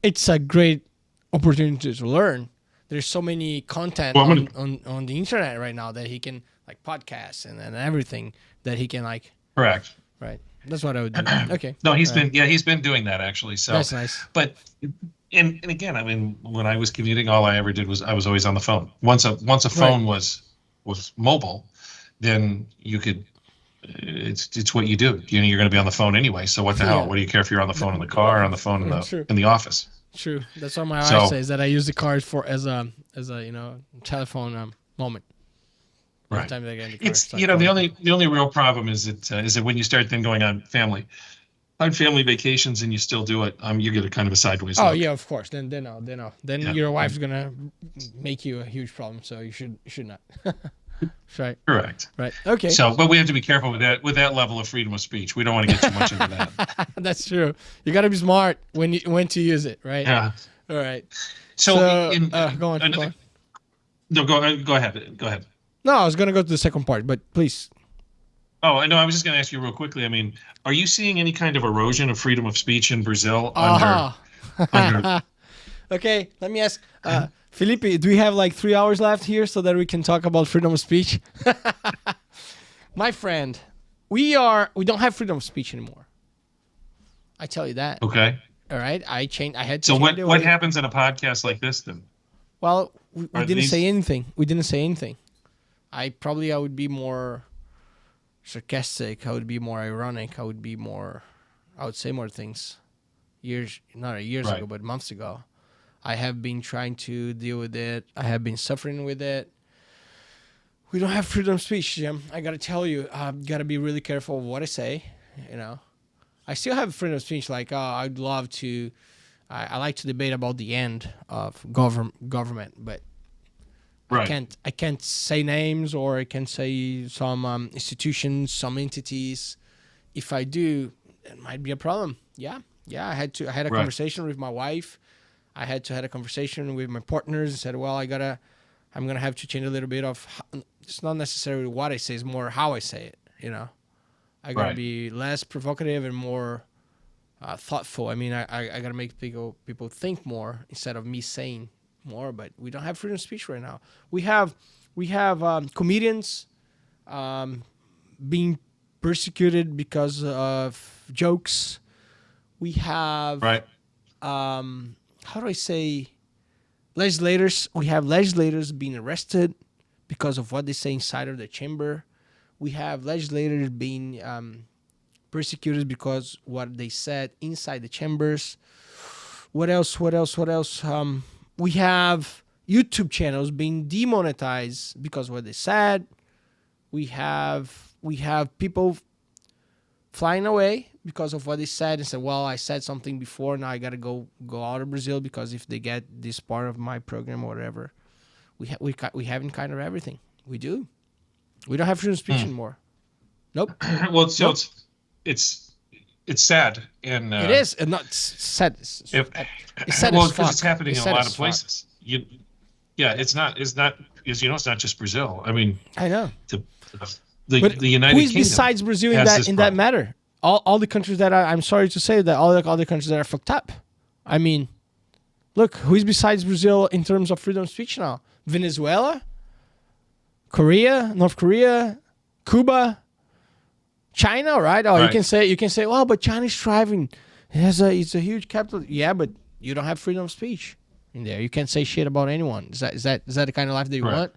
it's a great opportunity to learn. There's so many content on the internet right now that he can, like podcasts and everything that he can like. Correct. Right. That's what I would do. Okay. No, he's been doing that actually. So that's nice. But and again, I mean, when I was commuting, all I ever did was I was always on the phone. Once a phone was mobile, then you could. It's what you do. You're going to be on the phone anyway. So what the hell? What do you care if you're on the phone in the car or on the phone in the office? True. That's what my wife says, that I use the cars for as a telephone moment. Right. Time they get in the car, it's the only real problem is that when you start then going on family vacations and you still do it, you get a kind of a sideways look. Oh yeah, of course. Then your wife's gonna make you a huge problem. So you should not. Right. Correct. Right. Okay. So, but we have to be careful with that level of freedom of speech. We don't want to get too much into that. That's true. You got to be smart when to use it, right? Yeah. All right. So go on. No, go ahead. Go ahead. No, I was going to go to the second part, but please. Oh, I know. I was just going to ask you real quickly. I mean, are you seeing any kind of erosion of freedom of speech in Brazil under? Okay, let me ask. Felipe, do we have like 3 hours left here so that we can talk about freedom of speech? My friend, we don't have freedom of speech anymore. I tell you that. Okay. All right. I had to. So what happens in a podcast like this then? Well, we didn't say anything. We didn't say anything. I would be more sarcastic. I would be more ironic. I would say more things. Not years ago, but months ago. I have been trying to deal with it. I have been suffering with it. We don't have freedom of speech, Jim. I got to tell you, I've got to be really careful of what I say. I still have freedom of speech. Like, I'd love to. I like to debate about the end of government, but I can't say names, or I can say some institutions, some entities. If I do, it might be a problem. Yeah. I had a conversation with my wife. I had to have a conversation with my partners and said, well, I'm gonna have to change a little bit of. It's not necessarily what I say; it's more how I say it. I gotta be less provocative and more thoughtful. I mean, I gotta make people think more instead of me saying more. But we don't have freedom of speech right now. We have comedians being persecuted because of jokes. We have how do I say, legislators? We have legislators being arrested because of what they say inside of the chamber. We have legislators being persecuted because what they said inside the chambers. What else? We have YouTube channels being demonetized because of what they said. We have people flying away because of what they said and said, well, I said something before, now I got to go out of Brazil because if they get this part of my program or whatever. We have kind of everything. We do. We don't have freedom of speech anymore. Nope. Well, so it's sad, and it is, and not sad. It's sad. Well, because it's happening in a lot of places. It's not it's not just Brazil. I mean, I know. The United Kingdom. Who is besides Brazil in that matter? All the countries that I'm sorry to say that all the other countries that are fucked up. I mean, look, who is besides Brazil in terms of freedom of speech now? Venezuela? Korea, North Korea, Cuba, China, right? Oh, Right. you can say, well, but China's thriving. It's a huge capital. Yeah, but you don't have freedom of speech in there. You can't say shit about anyone. Is that the kind of life that you Right. want?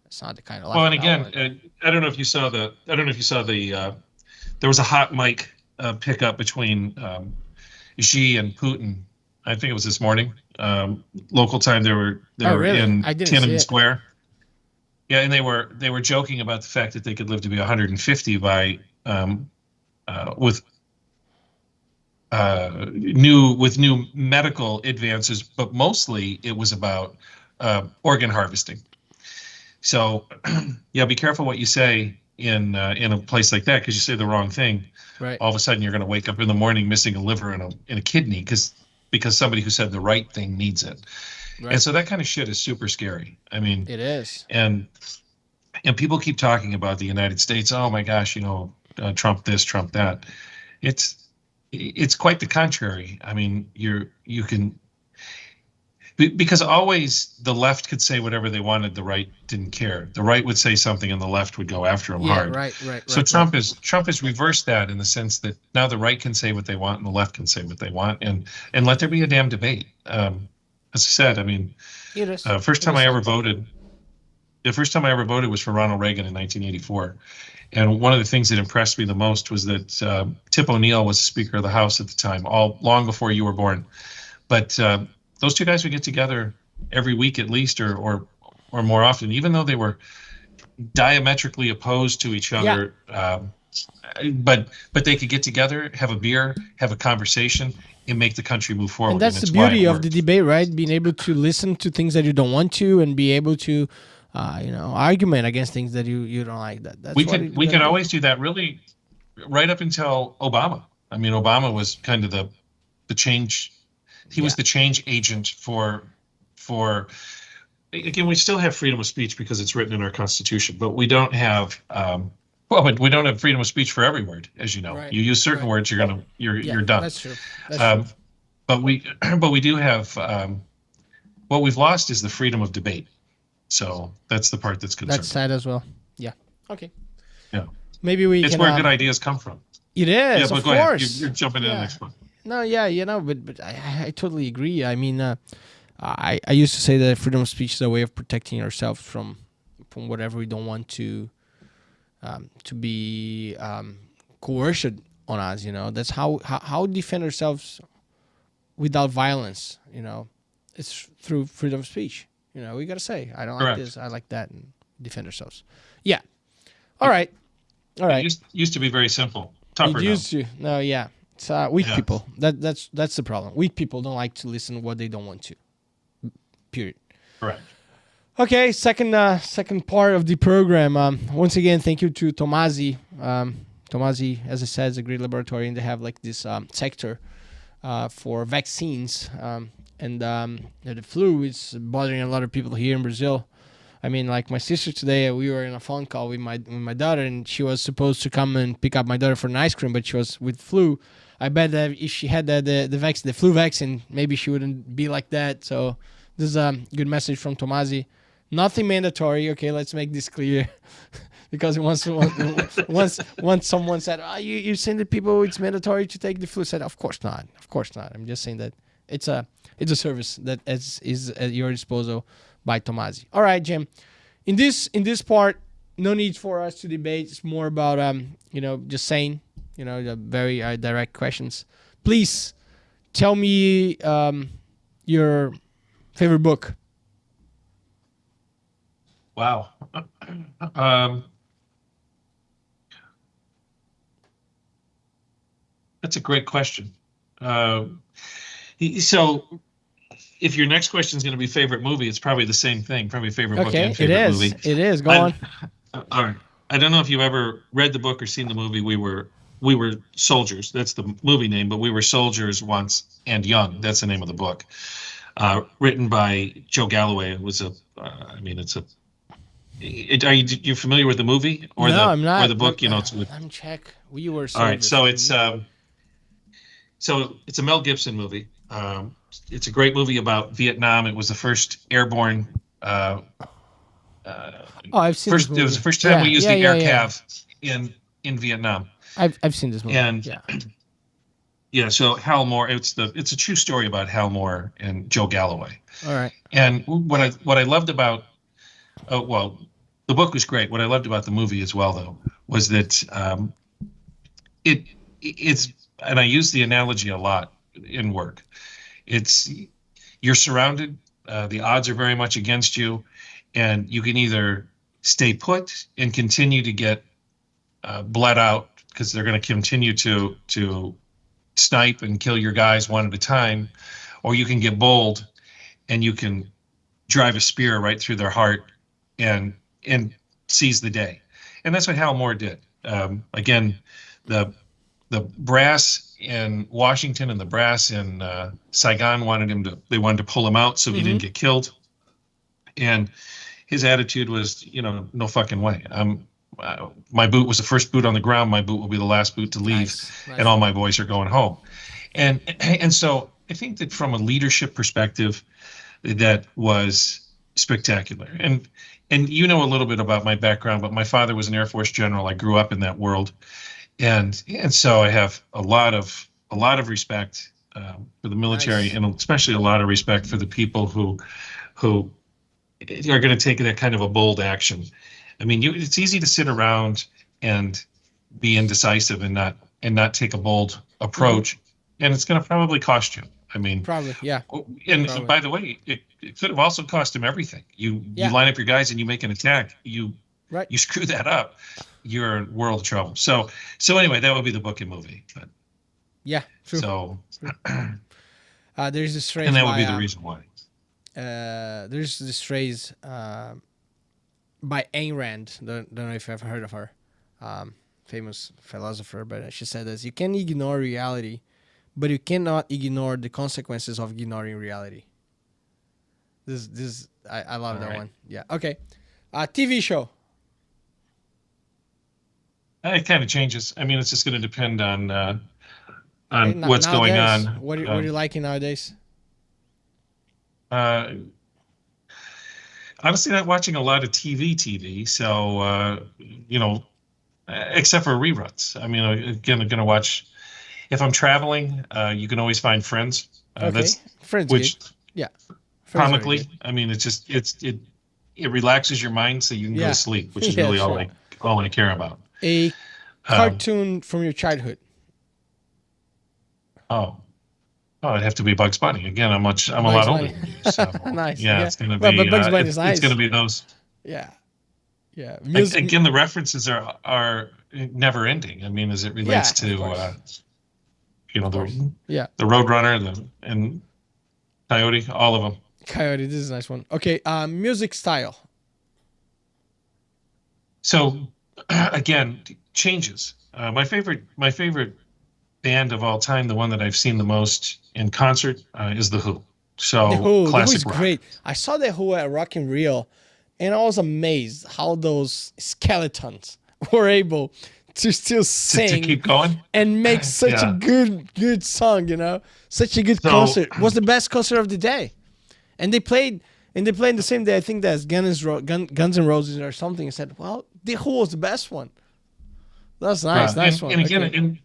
It's not the kind of life. Well, and that I again, want. I don't know if you saw the. There was a hot mic pickup between Xi and Putin. I think it was this morning, local time. They were really? in I didn't see Tiananmen it. Square. Yeah, and they were joking about the fact that they could live to be 150 by with new medical advances, but mostly it was about organ harvesting. So, yeah, be careful what you say in a place like that, because you say the wrong thing. Right. All of a sudden, you're going to wake up in the morning missing a liver and a kidney because somebody who said the right thing needs it. Right. And so that kind of shit is super scary. I mean, It is. and people keep talking about the United States. Oh my gosh, Trump this, Trump that. It's quite the contrary. I mean, you can. Because always the left could say whatever they wanted, the right didn't care. The right would say something and the left would go after him hard. Right. So Trump has reversed that in the sense that now the right can say what they want and the left can say what they want, and let there be a damn debate. As I said, I mean, It is. first time I ever voted. The first time I ever voted was for Ronald Reagan in 1984. And one of the things that impressed me the most was that Tip O'Neill was Speaker of the House at the time, long before you were born. But those two guys would get together every week at least, or more often, even though they were diametrically opposed to each other. Yeah. But they could get together, have a beer, have a conversation, and make the country move forward. And that's the beauty of the debate, right? Being able to listen to things that you don't want to, and be able to, argument against things that you don't like. That's we could always do that, really, right up until Obama. I mean, Obama was kind of the change. He was the change agent for. Again, we still have freedom of speech because it's written in our Constitution, but we don't have. We don't have freedom of speech for every word, as you know. Right. You use certain words, you're done. That's true. That's true. But we do have. What we've lost is the freedom of debate. So that's the part that's concerning. That's sad as well. Yeah. Okay. Yeah. Maybe we. It's can, where good ideas come from. It is. Yeah, but of go course. ahead. You're jumping in the next one. No, yeah, but I totally agree. I mean, I used to say that freedom of speech is a way of protecting ourselves from whatever we don't want to be coerced on us. That's how we defend ourselves without violence. It's through freedom of speech. We gotta say, I don't Correct. like this, I like that, and defend ourselves. Yeah. All right. It used to be very simple. Tougher It used to. No, yeah. It's weak Yeah. people. That's the problem. Weak people don't like to listen what they don't want to. Period. Correct. Okay, second part of the program. Once again, thank you to Tomasi. Tomasi, as I said, is a great laboratory, and they have like this sector for vaccines. And the flu is bothering a lot of people here in Brazil. I mean, like my sister today, we were in a phone call with my daughter, and she was supposed to come and pick up my daughter for an ice cream, but she was with flu. I bet that if she had the flu vaccine, maybe she wouldn't be like that. So this is a good message from Tomasi. Nothing mandatory. Okay, let's make this clear. Because once someone said, you're saying that people it's mandatory to take the flu, I said, of course not. I'm just saying that it's a service that is at your disposal by Tomasi. All right, Jim. In this part, no need for us to debate. It's more about just saying, the very direct questions. Please tell me your favorite book. Wow. That's a great question. So if your next question is going to be favorite movie, it's probably the same thing. Probably favorite book and favorite movie. It is. Go on. All right. I don't know if you've ever read the book or seen the movie. We were soldiers. That's the movie name, but we were soldiers once and young. That's the name of the book. Written by Joe Galloway. It was are you familiar with the movie or I'm not. or the book? It's with. I'm check. We were soldiers. All right. So it's a Mel Gibson movie. It's a great movie about Vietnam. It was the first airborne Oh, I've seen this It movie. was the first time we used the air yeah. cav in Vietnam. I've seen this movie. And yeah. yeah, so Hal Moore, it's a true story about Hal Moore and Joe Galloway. All right. And what I loved about, well, the book was great. What I loved about the movie as well, though, was that it's, and I use the analogy a lot in work. You're surrounded, the odds are very much against you, and you can either stay put and continue to get bled out because they're going to continue to snipe and kill your guys one at a time, or you can get bold and you can drive a spear right through their heart and seize the day. And that's what Hal Moore did. Again, the brass in Washington and the brass in Saigon wanted to pull him out so he didn't get killed. And his attitude was, no fucking way. My boot was the first boot on the ground. My boot will be the last boot to leave. Nice. And all my boys are going home. And so I think that from a leadership perspective, that was spectacular. And you know a little bit about my background, but my father was an Air Force general. I grew up in that world, and so I have a lot of respect for the military, nice. And especially a lot of respect for the people who are going to take that kind of a bold action. I mean, it's easy to sit around and be indecisive and not take a bold approach, and it's going to probably cost you. I mean, probably, yeah. And probably. By the way, it could have also cost him everything. You line up your guys and you make an attack. You screw that up, you're in world of trouble. So anyway, that would be the book and movie. But, yeah, true. So there's this phrase, and that would be the reason why. There's this phrase by Ayn Rand. Don't know if you've ever heard of her, famous philosopher, but she said this: you can ignore reality, but you cannot ignore the consequences of ignoring reality. I love that one. Yeah. Okay. TV show. It kind of changes. I mean, it's just going to depend on what's going on. What are you liking nowadays? Honestly, not watching a lot of TV. So, except for reruns. I mean, again, I'm going to watch. If I'm traveling, you can always find Friends. That's Friends, which, good. Yeah. Friends comically, I mean, it relaxes your mind so you can go to sleep, which is really all I care about. A cartoon from your childhood. It'd have to be Bugs Bunny. Again, I'm a lot older than you. So, nice. Yeah, it's going to be. But Bugs Bunny is nice. It's going to be those. Yeah. Yeah. Again, the references are never ending. I mean, as it relates to, the Roadrunner, and Coyote, all of them. Coyote, this is a nice one. Okay, music style. So, again, changes. My favorite band of all time, the one that I've seen the most in concert, is The Who. So, The Who classic is great. I saw The Who at Rock in Rio, and I was amazed how those skeletons were able to still sing, to keep going and make such a good song. Such a good concert. It was the best concert of the day, and they played the same day. I think that's Guns N' Roses or something. I said, well, The Who was the best one. That's nice, nice one. And again,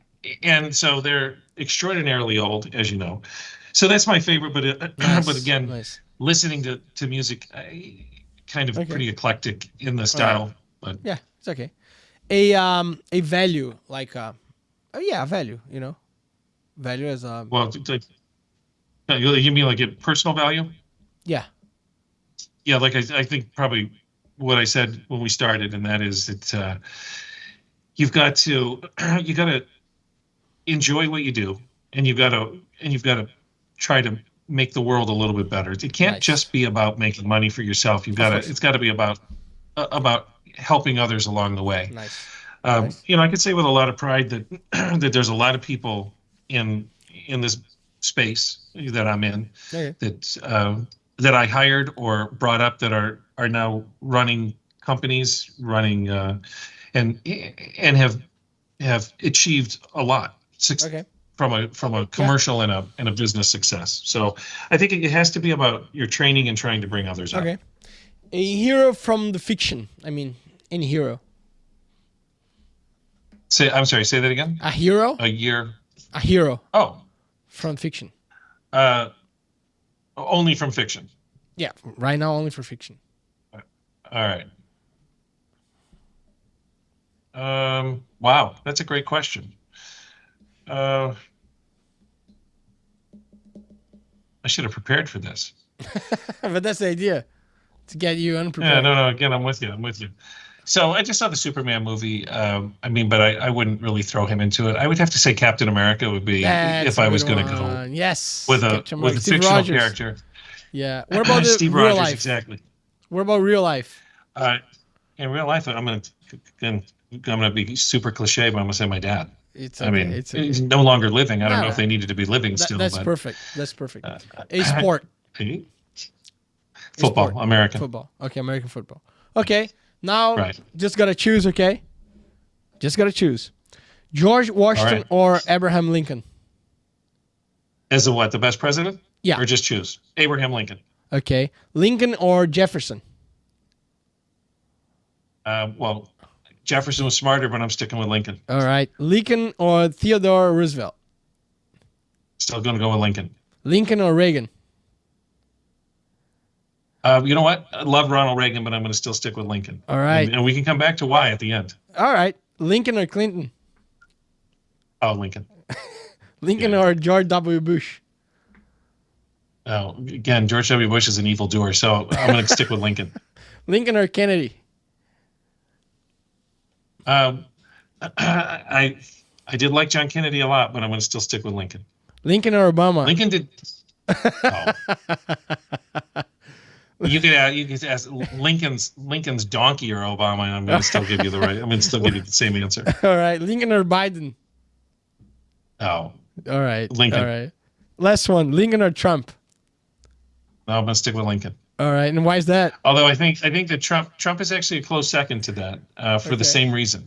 and so they're extraordinarily old, as you know. So that's my favorite. But but again, listening to music, kind of pretty eclectic in the style. Right. But yeah, it's okay. A value like value. Value as a you mean like a personal value? Yeah. Yeah, like I think probably what I said when we started, and that is that you've got to enjoy what you do, and you've got to try to make the world a little bit better. It can't just be about making money for yourself. It's got to be about helping others along the way. Nice. I could say with a lot of pride that that there's a lot of people in this space that I'm in that I hired or brought up that are now running companies, and have achieved a lot from a commercial and a business success. So I think it has to be about your training and trying to bring others up. Okay. A hero from the fiction. I mean, any hero. I'm sorry. Say that again. A hero. A year. A hero Oh, from fiction. only from fiction. Yeah, right now only for fiction. All right. Wow, that's a great question. I should have prepared for this. But that's the idea, to get you unprepared. Yeah, no. Again, I'm with you. So I just saw the Superman movie. But I wouldn't really throw him into it. I would have to say Captain America would be That's if I was a good going to go one. Yes, with Captain a America. Steve fictional Rogers. character. Yeah. What about the Steve real Rogers, life? exactly. What about real life? In real life, I'm gonna be super cliche, but I'm gonna say my dad. It's I okay. mean, It's okay. he's no longer living. I don't No, know no. if they needed to be living still. That's but, perfect. That's perfect. A sport. Football, sport. American. Football. Okay, American football. Okay, now Right. just gotta choose. Okay, just gotta choose. George Washington right. or Abraham Lincoln. As a what? The best president? Yeah. Or just choose Abraham Lincoln. Okay, Lincoln or Jefferson. Well, Jefferson was smarter, but I'm sticking with Lincoln. All right, Lincoln or Theodore Roosevelt. Still going to go with Lincoln. Lincoln or Reagan. You know what? I love Ronald Reagan, but I'm going to still stick with Lincoln. All right. And we can come back to why at the end. All right, Lincoln or Clinton. Oh, Lincoln. Lincoln Yeah. or George W. Bush. Oh, again, George W. Bush is an evildoer, so I'm going to stick with Lincoln. Lincoln or Kennedy. I did like John Kennedy a lot, but I'm going to still stick with Lincoln. Lincoln or Obama. Lincoln did. Oh. You could ask Lincoln's donkey or Obama, and I'm going to still give you the right. I'm going to still give you the same answer. All right, Lincoln or Biden. Oh, All right, Lincoln. All right. Last one, Lincoln or Trump. no, I'm going to stick with Lincoln. All right, and why is that? Although I think that Trump is actually a close second to that for Okay. the same reason.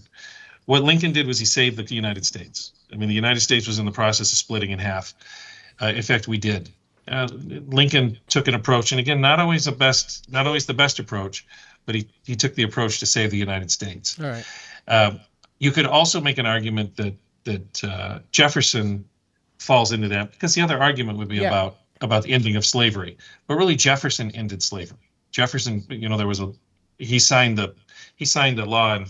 What Lincoln did was he saved the United States. I mean, the United States was in the process of splitting in half. In fact, we did. Lincoln took an approach, and again, not always the best approach, but he took the approach to save the United States. All right. You could also make an argument that Jefferson falls into that, because the other argument would be Yeah. about the ending of slavery, but really Jefferson ended slavery. Jefferson, he signed a law in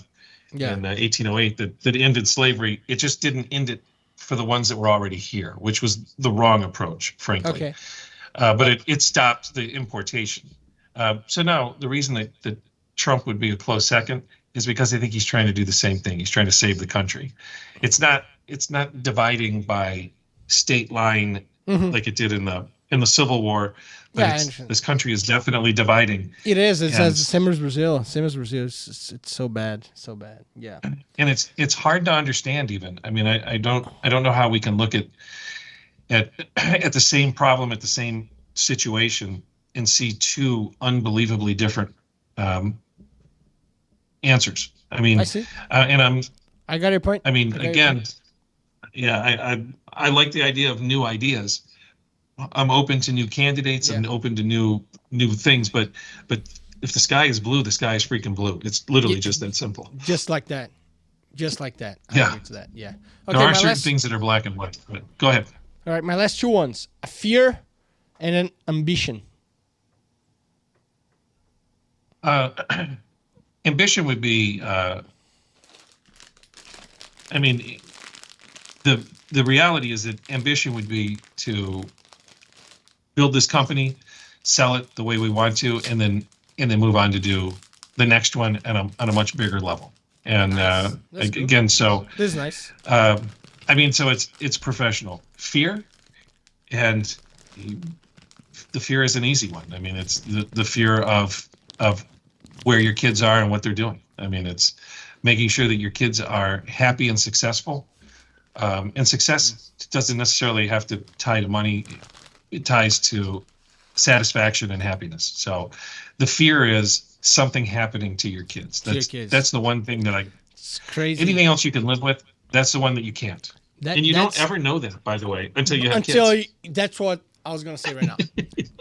1808 that ended slavery. It just didn't end it for the ones that were already here, which was the wrong approach, frankly. Okay. But it stopped the importation. So now the reason that Trump would be a close second is because I think he's trying to do the same thing. He's trying to save the country. It's not dividing by state line like it did in the Civil War. But Yeah, I understand. this country is definitely dividing. It is. It's And- as same as Brazil. Same as Brazil. It's so bad. So bad. Yeah. And it's hard to understand even. I mean, I don't know how we can look at the same problem, at the same situation, and see two unbelievably different answers. I mean, I see. I got your point. I mean, I got your again, point. yeah, I like the idea of new ideas. I'm open to new candidates and open to new things, but if the sky is blue, the sky is freaking blue. It's literally just that simple. Just like that. Just like that. I Yeah. agree to that. Yeah. There are certain things that are black and white. But go ahead. All right, my last two ones: a fear and an ambition. Ambition would be. I mean, the reality is that ambition would be to build this company, sell it the way we want to, and then move on to do the next one on a much bigger level. And That's good. again, so This is nice. I mean, so it's professional. Fear, and the fear is an easy one. I mean, it's the fear of where your kids are and what they're doing. I mean, it's making sure that your kids are happy and successful. And success doesn't necessarily have to tie to money. It ties to satisfaction and happiness. So the fear is something happening to your kids. That's the one thing that It's crazy. anything else you can live with, that's the one that you can't. And you don't ever know that, by the way, until you have kids. That's what I was gonna say right now.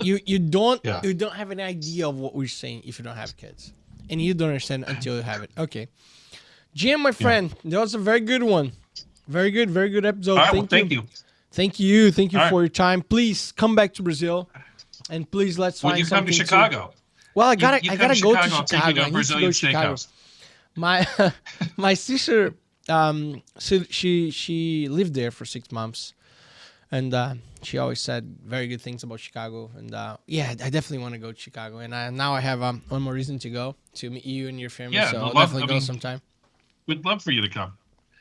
You don't Yeah. you don't have any idea of what we're saying if you don't have kids, and you don't understand until you have it. Okay, Jim, my friend, that was a very good one. Very good episode. All right, well, thank you. Thank you All for right. your time. Please come back to Brazil, and please let's find When you come to something Chicago, Well, I you gotta come go to Chicago, I'll take you Chicago. to I a need to Brazilian go to Chicago. steakhouse. My my sister, so she lived there for 6 months, and she always said very good things about Chicago. And yeah, I definitely want to go to Chicago. And now I have one more reason to go to meet you and your family. Yeah, so I'll I definitely go mean, sometime. We'd love for you to come.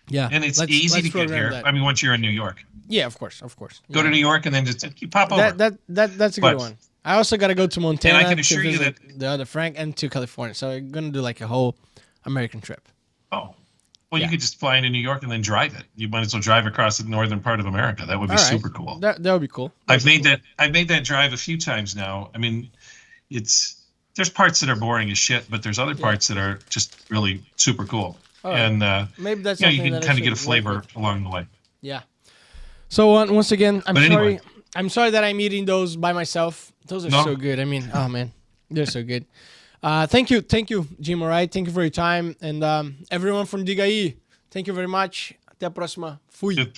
Yeah, And it's let's easy to get program here. that. I mean, once you're in New York, Yeah, of course. go to New York and then just you pop over. That's a good But- one. I also gotta go to Montana And I can to assure you visit the other Frank and to California. So I'm gonna do like a whole American trip. Oh, well, Yeah. you could just fly into New York and then drive it. You might as well drive across the northern part of America. That would be All right. super cool. That would be cool. I've made that drive a few times now. I mean, there's parts that are boring as shit, but there's other parts that are just really super cool. All right. And Maybe that's you something can that I kind of get a should work flavor with. along the way. Yeah. So once again, I'm But sorry. anyway. I'm sorry that I'm eating those by myself. Those are No. so good. I mean, oh man, they're so good. Thank you, Jim. All right. Thank you for your time, and everyone from Digaí. Thank you very much. Até a próxima. Fui. Good.